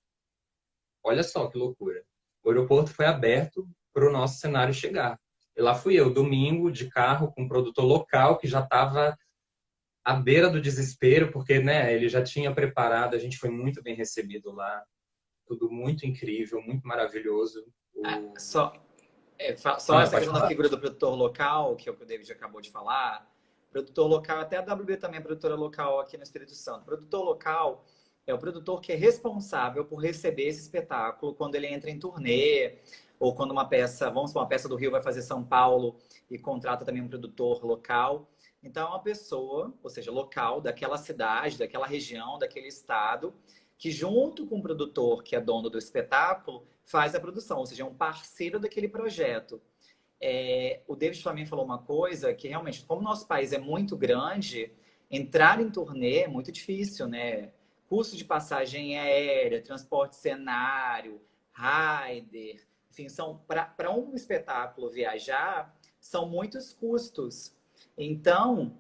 Olha só que loucura. O aeroporto foi aberto para o nosso cenário chegar. E lá fui eu, domingo, de carro, com um produtor local que já estava à beira do desespero, porque né, ele já tinha preparado, a gente foi muito bem recebido lá, tudo muito incrível, muito maravilhoso. Ah, só essa Pode questão da falar. figura do produtor local, que é o que o David acabou de falar. Produtor local, até a WB também é produtora local aqui no Espírito Santo. Produtor local é o produtor que é responsável por receber esse espetáculo quando ele entra em turnê, ou quando uma peça, vamos supor, uma peça do Rio vai fazer São Paulo e contrata também um produtor local. Então, é uma pessoa, ou seja, local, daquela cidade, daquela região, daquele estado, que junto com o produtor, que é dono do espetáculo, faz a produção, ou seja, é um parceiro daquele projeto. O David também falou uma coisa que realmente, como nosso país é muito grande, entrar em turnê é muito difícil, né? Custo de passagem aérea, transporte cenário, rider, enfim, são para um espetáculo viajar, são muitos custos. Então,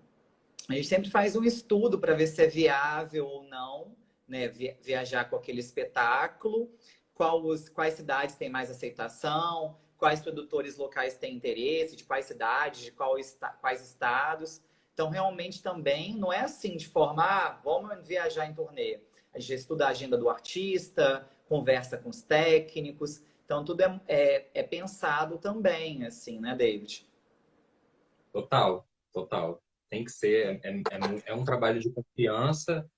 a gente sempre faz um estudo para ver se é viável ou não, né, viajar com aquele espetáculo, quais cidades têm mais aceitação, quais produtores locais têm interesse, de quais cidades, de quais estados. Então, realmente também não é assim de forma, vamos viajar em turnê. A gente estuda a agenda do artista, conversa com os técnicos. Então, tudo é pensado também, assim, né, David? Total, total. Tem que ser, é um trabalho de confiança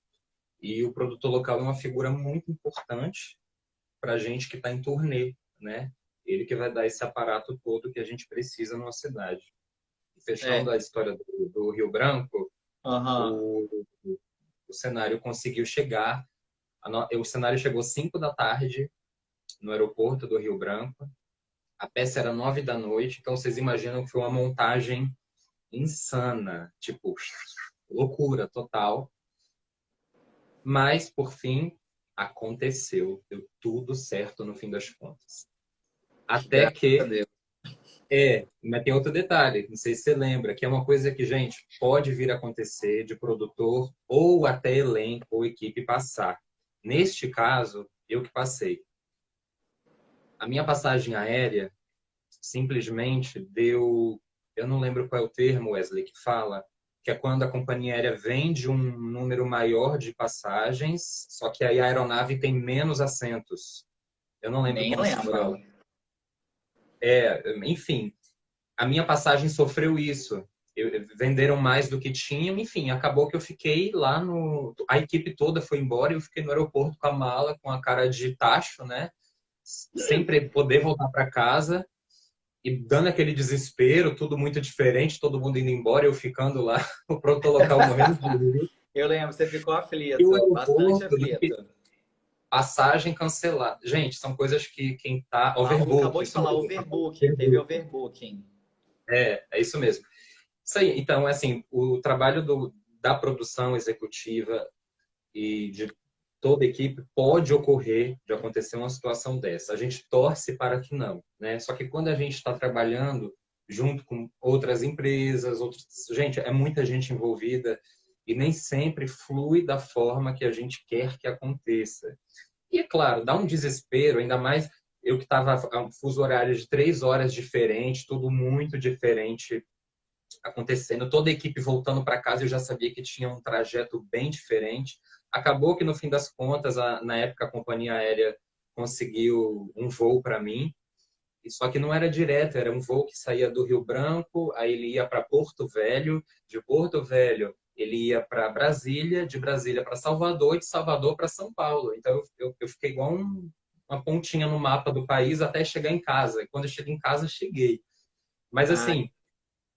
e o produtor local é uma figura muito importante para a gente que está em turnê, né? Ele que vai dar esse aparato todo que a gente precisa numa cidade. E fechando a história do Rio Branco, Aham. o, o cenário conseguiu chegar, o cenário chegou 5 da tarde no aeroporto do Rio Branco, a peça era 9 da noite, então vocês imaginam que foi uma montagem insana, tipo, loucura total. Mas, por fim, aconteceu. Deu tudo certo no fim das contas. Até Graças a que, Deus. mas tem outro detalhe, não sei se você lembra, que é uma coisa que, gente, pode vir a acontecer de produtor ou até elenco ou equipe passar. Neste caso, eu que passei. A minha passagem aérea simplesmente deu, eu não lembro qual é o termo, Wesley, que fala, que é quando a companhia aérea vende um número maior de passagens, só que aí a aeronave tem menos assentos. Eu não lembro Nem como se fala. lembro. Enfim, a minha passagem sofreu isso. Venderam mais do que tinham, enfim, acabou que eu fiquei lá no. A equipe toda foi embora e eu fiquei no aeroporto com a mala, com a cara de tacho, né? Sem poder voltar para casa e dando aquele desespero, tudo muito diferente, todo mundo indo embora, eu ficando lá, o pronto local morrendo de rir. Eu lembro, você ficou E o aflito, bastante aeroporto, aflito. passagem cancelada. Gente, são coisas que quem tá. Malu Overbook, acabou de isso falar mesmo. overbooking, teve Overbook. overbooking. É isso mesmo. Isso aí. Então, assim, o trabalho da produção executiva e de toda a equipe pode ocorrer de acontecer uma situação dessa. A gente torce para que não, né? Só que quando a gente está trabalhando junto com outras empresas, gente, é muita gente envolvida e nem sempre flui da forma que a gente quer que aconteça. E é claro, dá um desespero, ainda mais eu que estava um fuso horário de 3 horas diferente, tudo muito diferente acontecendo, toda a equipe voltando para casa, eu já sabia que tinha um trajeto bem diferente. Acabou que, no fim das contas, na época, a companhia aérea conseguiu um voo para mim, só que não era direto, era um voo que saía do Rio Branco, aí ele ia para Porto Velho, de Porto Velho ele ia para Brasília, de Brasília para Salvador e de Salvador para São Paulo. Então eu fiquei igual uma pontinha no mapa do país até chegar em casa. E quando eu cheguei em casa, cheguei. Mas Ah, assim,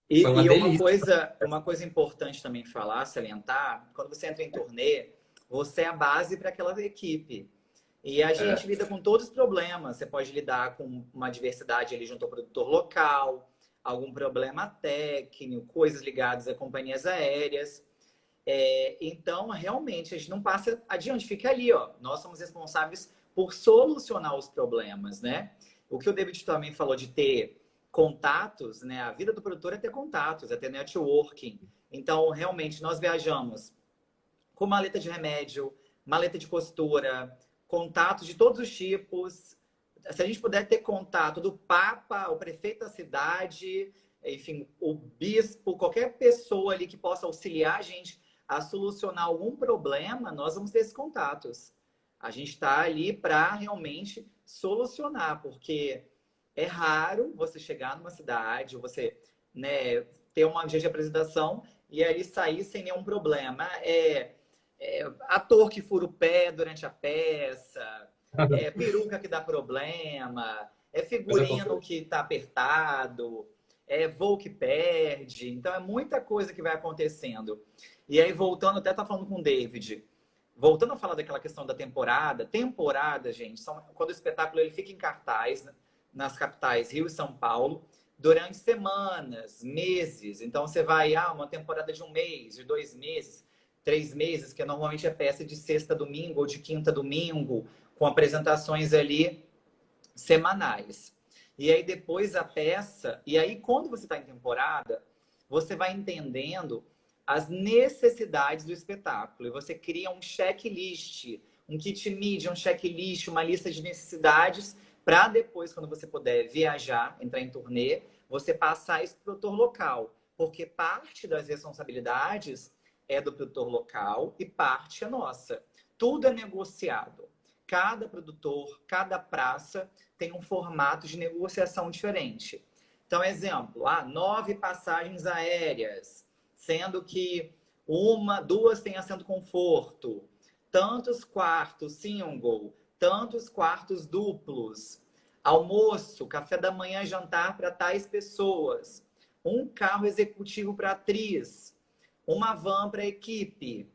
foi uma e delícia. uma coisa importante também falar, salientar, quando você entra em turnê, você é a base para aquela equipe. E a É, gente lida com todos os problemas. Você pode lidar com uma diversidade ali junto ao produtor local, algum problema técnico, coisas ligadas a companhias aéreas. Então, realmente, a gente não passa adiante, fica ali, ó. Nós somos responsáveis por solucionar os problemas, né? O que o David também falou de ter contatos, né? A vida do produtor é ter contatos, é ter networking. Então, realmente, nós viajamos com maleta de remédio, maleta de costura, contatos de todos os tipos. Se a gente puder ter contato do Papa, o prefeito da cidade, enfim, o bispo, qualquer pessoa ali que possa auxiliar a gente a solucionar algum problema, nós vamos ter esses contatos. A gente está ali para realmente solucionar, porque é raro você chegar numa cidade, você, né, ter um dia de apresentação e ali sair sem nenhum problema. Ator que fura o pé durante a peça, peruca que dá problema, mas figurino que está apertado, voo que perde. Então é muita coisa que vai acontecendo. E aí, voltando, até tá falando com o David, voltando a falar daquela questão da temporada, gente, quando o espetáculo ele fica em cartaz nas capitais Rio e São Paulo, durante semanas, meses. Então você vai, uma temporada de 1 mês, de 2 meses, 3 meses, que normalmente é peça de sexta a domingo ou de quinta a domingo, com apresentações ali semanais. E aí depois a peça, e aí quando você está em temporada, você vai entendendo as necessidades do espetáculo. E você cria um checklist, um kit media, um checklist, uma lista de necessidades para depois, quando você puder viajar, entrar em turnê, você passar isso para o produtor local. Porque parte das responsabilidades é do produtor local e parte é nossa. Tudo é negociado. Cada produtor, cada praça tem um formato de negociação diferente. Então, exemplo, 9 passagens aéreas, sendo que duas têm assento conforto, tantos quartos single, tantos quartos duplos, almoço, café da manhã, jantar para tais pessoas, um carro executivo para atriz, uma van para equipe,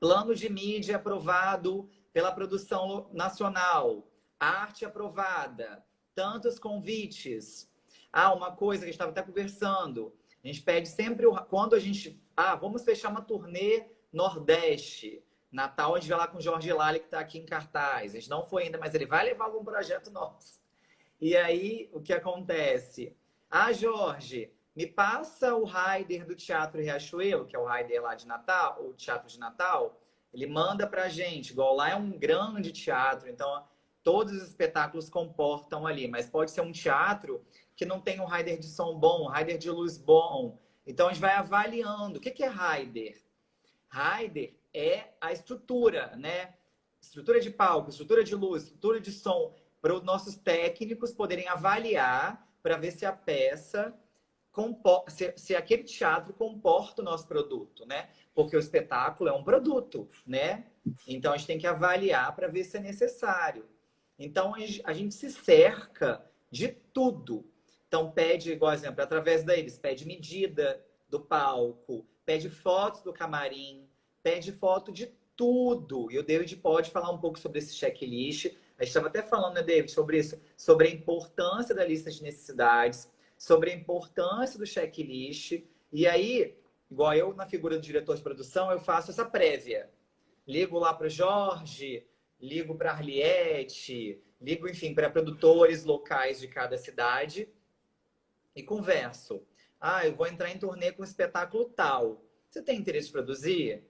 plano de mídia aprovado pela produção nacional, arte aprovada, tantos convites. Uma coisa que a gente estava até conversando, a gente pede sempre, quando a gente, vamos fechar uma turnê Nordeste, Natal, a gente vai lá com o Jorge Lali, que está aqui em cartaz. A gente não foi ainda, mas ele vai levar algum projeto nosso. E aí, o que acontece? Jorge, me passa o rider do Teatro Riachuelo, que é o rider lá de Natal, o Teatro de Natal. Ele manda pra gente, igual lá é um grande teatro, então todos os espetáculos comportam ali, mas pode ser um teatro que não tem um rider de som bom, um rider de luz bom. Então a gente vai avaliando. O que é rider? Rider é a estrutura, né? Estrutura de palco, estrutura de luz, estrutura de som, para os nossos técnicos poderem avaliar para ver se a peça se aquele teatro comporta o nosso produto, né? Porque o espetáculo é um produto, né? Então a gente tem que avaliar para ver se é necessário. Então a gente se cerca de tudo. Então pede, igual exemplo, através deles, pede medida do palco, pede fotos do camarim, pede foto de tudo. E o David pode falar um pouco sobre esse checklist. A gente estava até falando, né, David, sobre isso, sobre a importância da lista de necessidades, sobre a importância do checklist. E aí, igual eu na figura do diretor de produção, eu faço essa prévia. Ligo lá para o Jorge, ligo para a Arliette, ligo, enfim, para produtores locais de cada cidade e converso. Eu vou entrar em turnê com um espetáculo tal. Você tem interesse em produzir?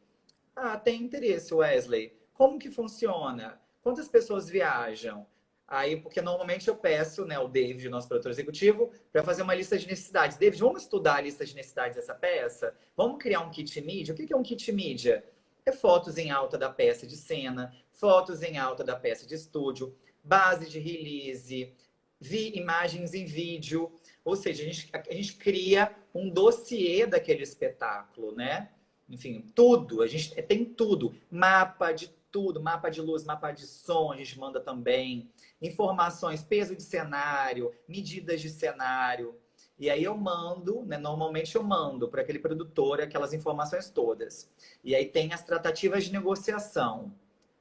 Tem interesse, Wesley. Como que funciona? Quantas pessoas viajam? Aí, porque normalmente eu peço, né, o David, nosso produtor executivo, para fazer uma lista de necessidades. David, vamos estudar a lista de necessidades dessa peça? Vamos criar um kit mídia? O que é um kit mídia? É fotos em alta da peça de cena, fotos em alta da peça de estúdio, base de release, imagens em vídeo. Ou seja, a gente cria um dossiê daquele espetáculo, né? Enfim, tudo. A gente tem tudo. Mapa de tudo, mapa de luz, mapa de som, a gente manda também. Informações, peso de cenário, medidas de cenário. E aí eu mando, né? Normalmente eu mando para aquele produtor aquelas informações todas. E aí tem as tratativas de negociação,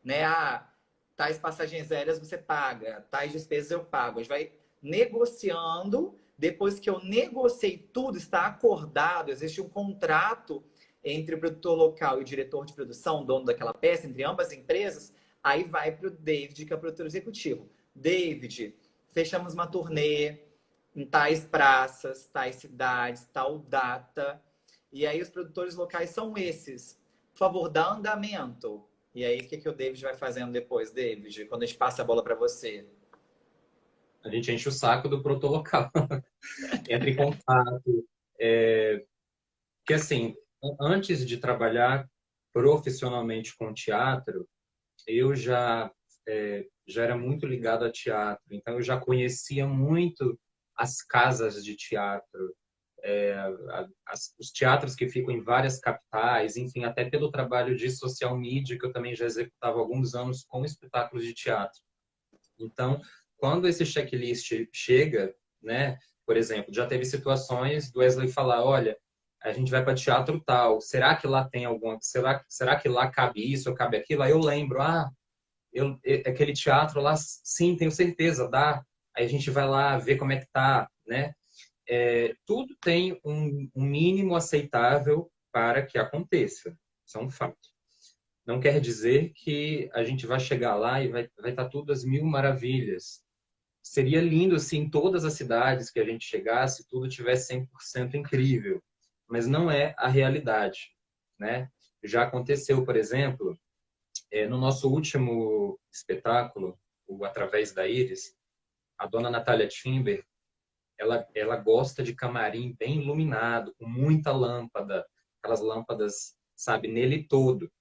né? Ah, tais passagens aéreas você paga, tais despesas eu pago. A gente vai negociando. Depois que eu negociei tudo, está acordado, existe um contrato entre o produtor local e o diretor de produção, dono daquela peça, entre ambas as empresas, aí vai para o David, que é o produtor executivo. David, fechamos uma turnê em tais praças, tais cidades, tal data. E aí os produtores locais são esses. Por favor, dá andamento. E aí, o que o David vai fazendo depois, David? Quando a gente passa a bola para você? A gente enche o saco do produtor local. Entra em contato. Que assim, antes de trabalhar profissionalmente com teatro, eu já era muito ligado a teatro. Então, eu já conhecia muito as casas de teatro, os teatros que ficam em várias capitais, enfim, até pelo trabalho de social media, que eu também já executava há alguns anos com espetáculos de teatro. Então, quando esse checklist chega, né, por exemplo, já teve situações do Wesley falar, olha, a gente vai para teatro tal, será que lá tem alguma, será que lá cabe isso ou cabe aquilo? Aí eu lembro, aquele teatro lá, sim, tenho certeza, dá. Aí a gente vai lá ver como é que tá, né? Tudo tem um mínimo aceitável para que aconteça. Isso é um fato. Não quer dizer que a gente vai chegar lá e vai estar tudo às mil maravilhas. Seria lindo se em todas as cidades que a gente chegasse, tudo tivesse 100% incrível. Mas não é a realidade, né? Já aconteceu, por exemplo, no nosso último espetáculo, o Através da Íris, a dona Natália Timber, ela gosta de camarim bem iluminado, com muita lâmpada, aquelas lâmpadas, sabe, nele todo.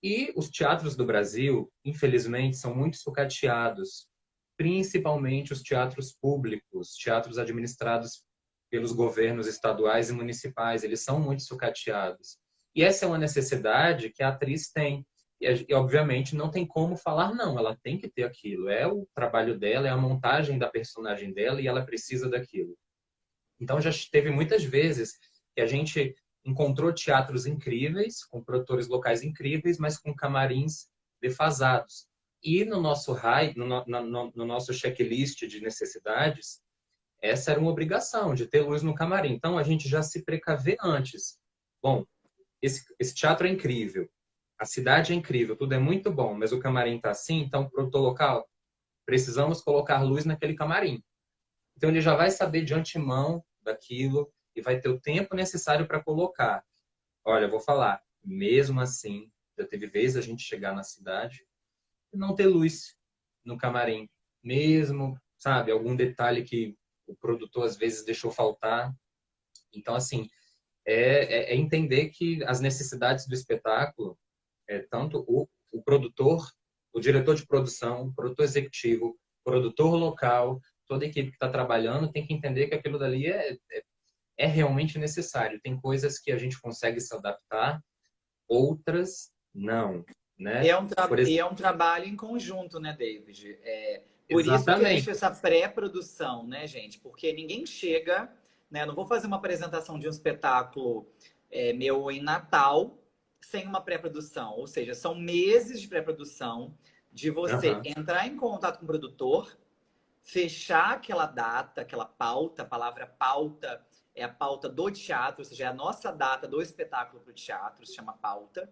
E os teatros do Brasil, infelizmente, são muito sucateados, principalmente os teatros públicos, teatros administrados pelos governos estaduais e municipais, eles são muito sucateados. E essa é uma necessidade que a atriz tem. E obviamente, não tem como falar não, ela tem que ter aquilo. É o trabalho dela, é a montagem da personagem dela e ela precisa daquilo. Então, já teve muitas vezes que a gente encontrou teatros incríveis, com produtores locais incríveis, mas com camarins defasados. E no nosso no nosso checklist de necessidades, essa era uma obrigação de ter luz no camarim. Então, a gente já se precaver antes. Bom, esse teatro é incrível, a cidade é incrível, tudo é muito bom, mas o camarim está assim, então, produtor local, precisamos colocar luz naquele camarim. Então, ele já vai saber de antemão daquilo e vai ter o tempo necessário para colocar. Olha, eu vou falar, mesmo assim, já teve vezes a gente chegar na cidade e não ter luz no camarim. Mesmo, sabe, algum detalhe que o produtor às vezes deixou faltar. Então, assim, é entender que as necessidades do espetáculo, tanto o produtor, o diretor de produção, o produtor executivo, o produtor local, toda a equipe que está trabalhando tem que entender que aquilo dali é realmente necessário. Tem coisas que a gente consegue se adaptar, outras não, né? E é um trabalho em conjunto, né, David? Por isso que Exatamente. existe essa pré-produção, né, gente? Porque ninguém chega, né? Não vou fazer uma apresentação de um espetáculo meu em Natal sem uma pré-produção. Ou seja, são meses de pré-produção de você entrar em contato com o produtor, fechar aquela data, aquela pauta, a palavra pauta é a pauta do teatro, ou seja, é a nossa data do espetáculo para o teatro, se chama pauta.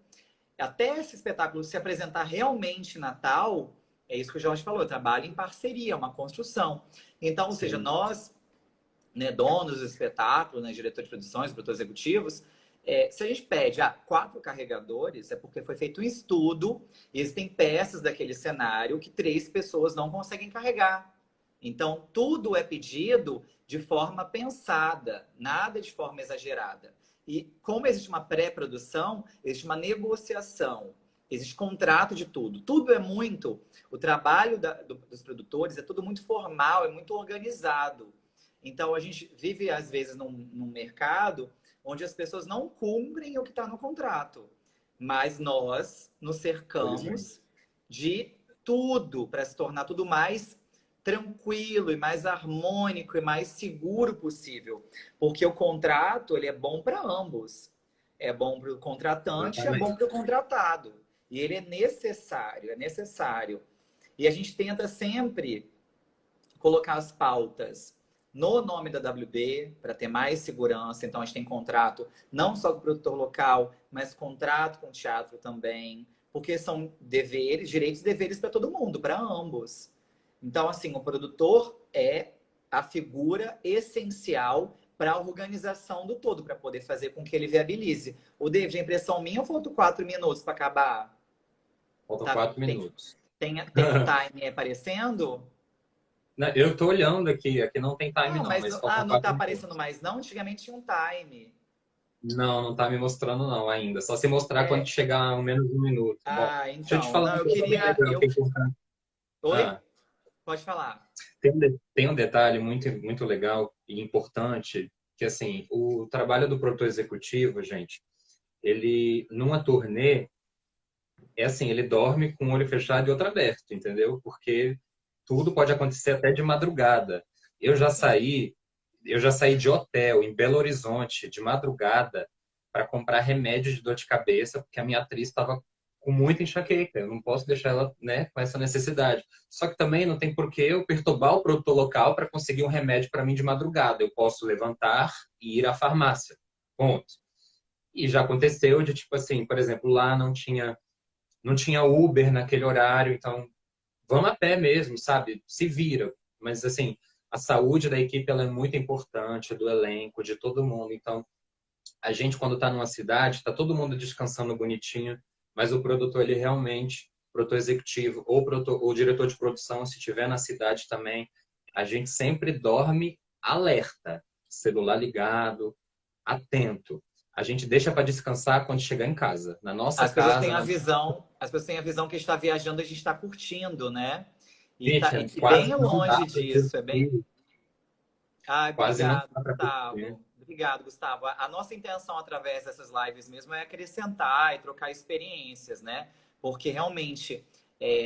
Até esse espetáculo se apresentar realmente em Natal, é isso que o Jorge falou, trabalho em parceria, uma construção. Então, ou seja, nós, né, donos do espetáculo, né, diretor de produções, produtores executivos, Se a gente pede 4 carregadores, é porque foi feito um estudo e existem peças daquele cenário que 3 pessoas não conseguem carregar. Então, tudo é pedido de forma pensada, nada de forma exagerada. E como existe uma pré-produção, existe uma negociação, existe contrato de tudo. Tudo é muito... O trabalho dos produtores é tudo muito formal, é muito organizado. Então, a gente vive, às vezes, num mercado onde as pessoas não cumprem o que está no contrato. Mas nós nos cercamos de tudo para se tornar tudo mais tranquilo e mais harmônico e mais seguro possível. Porque o contrato, ele é bom para ambos. É bom para o contratante e é bom para o contratado. E ele é necessário, é necessário. E a gente tenta sempre colocar as pautas no nome da WB para ter mais segurança. Então, a gente tem contrato não só com o produtor local, mas contrato com o teatro também. Porque são deveres, direitos e deveres para todo mundo, para ambos. Então, assim, o produtor é a figura essencial para a organização do todo, para poder fazer com que ele viabilize. O David, a impressão minha ou faltam 4 minutos para acabar? Faltam Tá, 4 minutos. Tem o time aparecendo? Eu tô olhando aqui não tem time não, mas faltam não tá 4 aparecendo minutos. mais não? Antigamente tinha um time. Não tá me mostrando não ainda. Só se mostrar quando chegar a menos de 1 minuto. Bom, deixa eu te Então. falar Não, uma eu coisa bem queria... legal que é importante. Oi? Pode falar. Tem um detalhe muito legal e importante, que assim, o trabalho do produtor executivo, gente, ele, numa turnê, é assim, ele dorme com um olho fechado e outro aberto, entendeu? Porque tudo pode acontecer até de madrugada. Eu já saí, eu já saí de hotel em Belo Horizonte de madrugada para comprar remédio de dor de cabeça, porque a minha atriz estava com muita enxaqueca. Eu não posso deixar ela, né, com essa necessidade. Só que também não tem por que eu perturbar o produtor local para conseguir um remédio para mim de madrugada. Eu posso levantar e ir à farmácia. Ponto. E já aconteceu de, tipo assim, por exemplo, lá não tinha Uber naquele horário, então vamos a pé mesmo, sabe? Se vira. Mas, assim, a saúde da equipe ela é muito importante, do elenco, de todo mundo. Então, a gente, quando está numa cidade, está todo mundo descansando bonitinho, mas o produtor, ele realmente, produtor executivo ou o diretor de produção, se estiver na cidade também, a gente sempre dorme alerta, celular ligado, atento. A gente deixa para descansar quando chegar em casa. Na nossa As pessoas casa, têm a visão, que está viajando, a gente está curtindo, né? gente, E quase bem não dá longe para disso, é bem... curtir. Ai, Quase não obrigado, dá para curtir. Gustavo. Obrigado, Gustavo. A nossa intenção através dessas lives mesmo é acrescentar e trocar experiências, né? Porque realmente,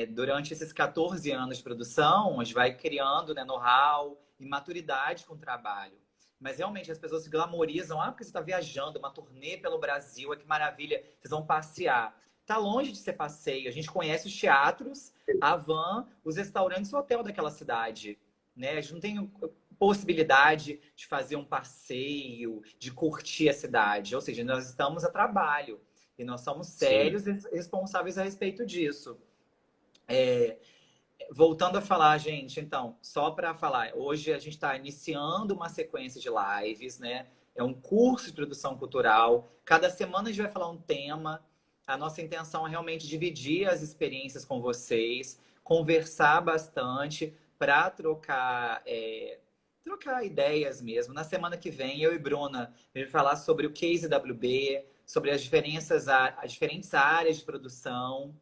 durante esses 14 anos de produção, a gente vai criando, né, know-how e maturidade com o trabalho. Mas realmente as pessoas se glamorizam. Porque você está viajando, uma turnê pelo Brasil, que maravilha, vocês vão passear. Tá longe de ser passeio. A gente conhece os teatros, a van, os restaurantes e o hotel daquela cidade. Né? A gente não tem possibilidade de fazer um passeio, de curtir a cidade. Ou seja, nós estamos a trabalho e nós somos sérios e responsáveis a respeito disso. Voltando a falar, gente, então, só para falar, hoje a gente está iniciando uma sequência de lives, né? É um curso de produção cultural. Cada semana a gente vai falar um tema. A nossa intenção é realmente dividir as experiências com vocês, conversar bastante para trocar ideias mesmo. Na semana que vem, eu e Bruna, a gente vai falar sobre o case WB, sobre as diferentes áreas de produção.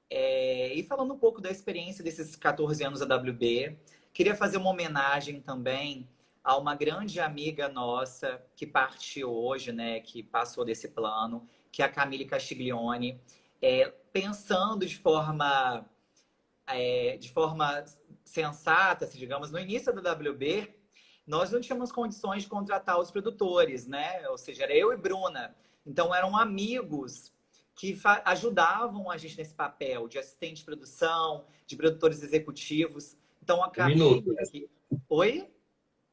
E falando um pouco da experiência desses 14 anos da WB, queria fazer uma homenagem também a uma grande amiga nossa que partiu hoje, né, que passou desse plano, que é a Camille Castiglione, pensando de forma sensata, se digamos, no início da WB, nós não tínhamos condições de contratar os produtores, né? Ou seja, era eu e Bruna. Então, eram amigos que ajudavam a gente nesse papel de assistente de produção, de produtores executivos. Então, a Camille... Oi?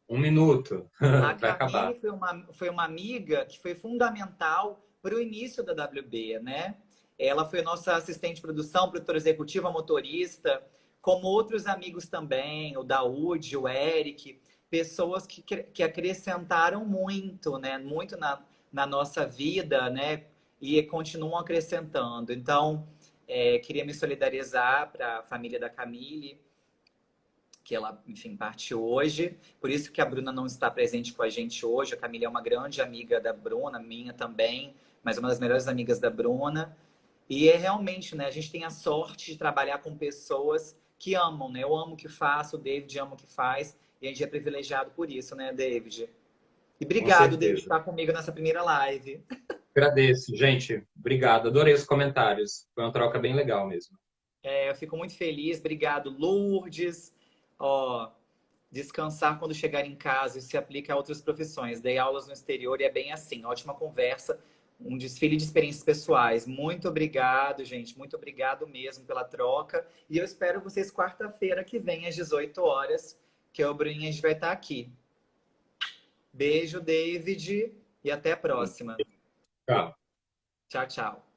1 minuto. A Vai acabar. Camille foi uma amiga que foi fundamental para o início da WB, né? Ela foi nossa assistente de produção, produtora executiva, motorista, como outros amigos também, o Daúde, o Eric, pessoas que acrescentaram muito, né? Muito na nossa vida, né? E continuam acrescentando. Então, queria me solidarizar para a família da Camille, que ela, enfim, parte hoje. Por isso que a Bruna não está presente com a gente hoje. A Camille é uma grande amiga da Bruna, minha também, mas uma das melhores amigas da Bruna. E é realmente, né? A gente tem a sorte de trabalhar com pessoas que amam, né? Eu amo o que faço, o David ama o que faz, e a gente é privilegiado por isso, né, David? E Com obrigado, David, por certeza. estar comigo nessa primeira live. Agradeço, gente. Obrigado. Adorei os comentários. Foi uma troca bem legal mesmo. Eu fico muito feliz. Obrigado, Lourdes. Ó, descansar quando chegar em casa, isso se aplica a outras profissões. Dei aulas no exterior e é bem assim. Ótima conversa, um desfile de experiências pessoais. Muito obrigado, gente. Muito obrigado mesmo pela troca. E eu espero vocês quarta-feira que vem, às 18 horas, que o Bruninha a gente vai estar aqui. Beijo, David, e até a próxima. Tchau. Tchau, tchau.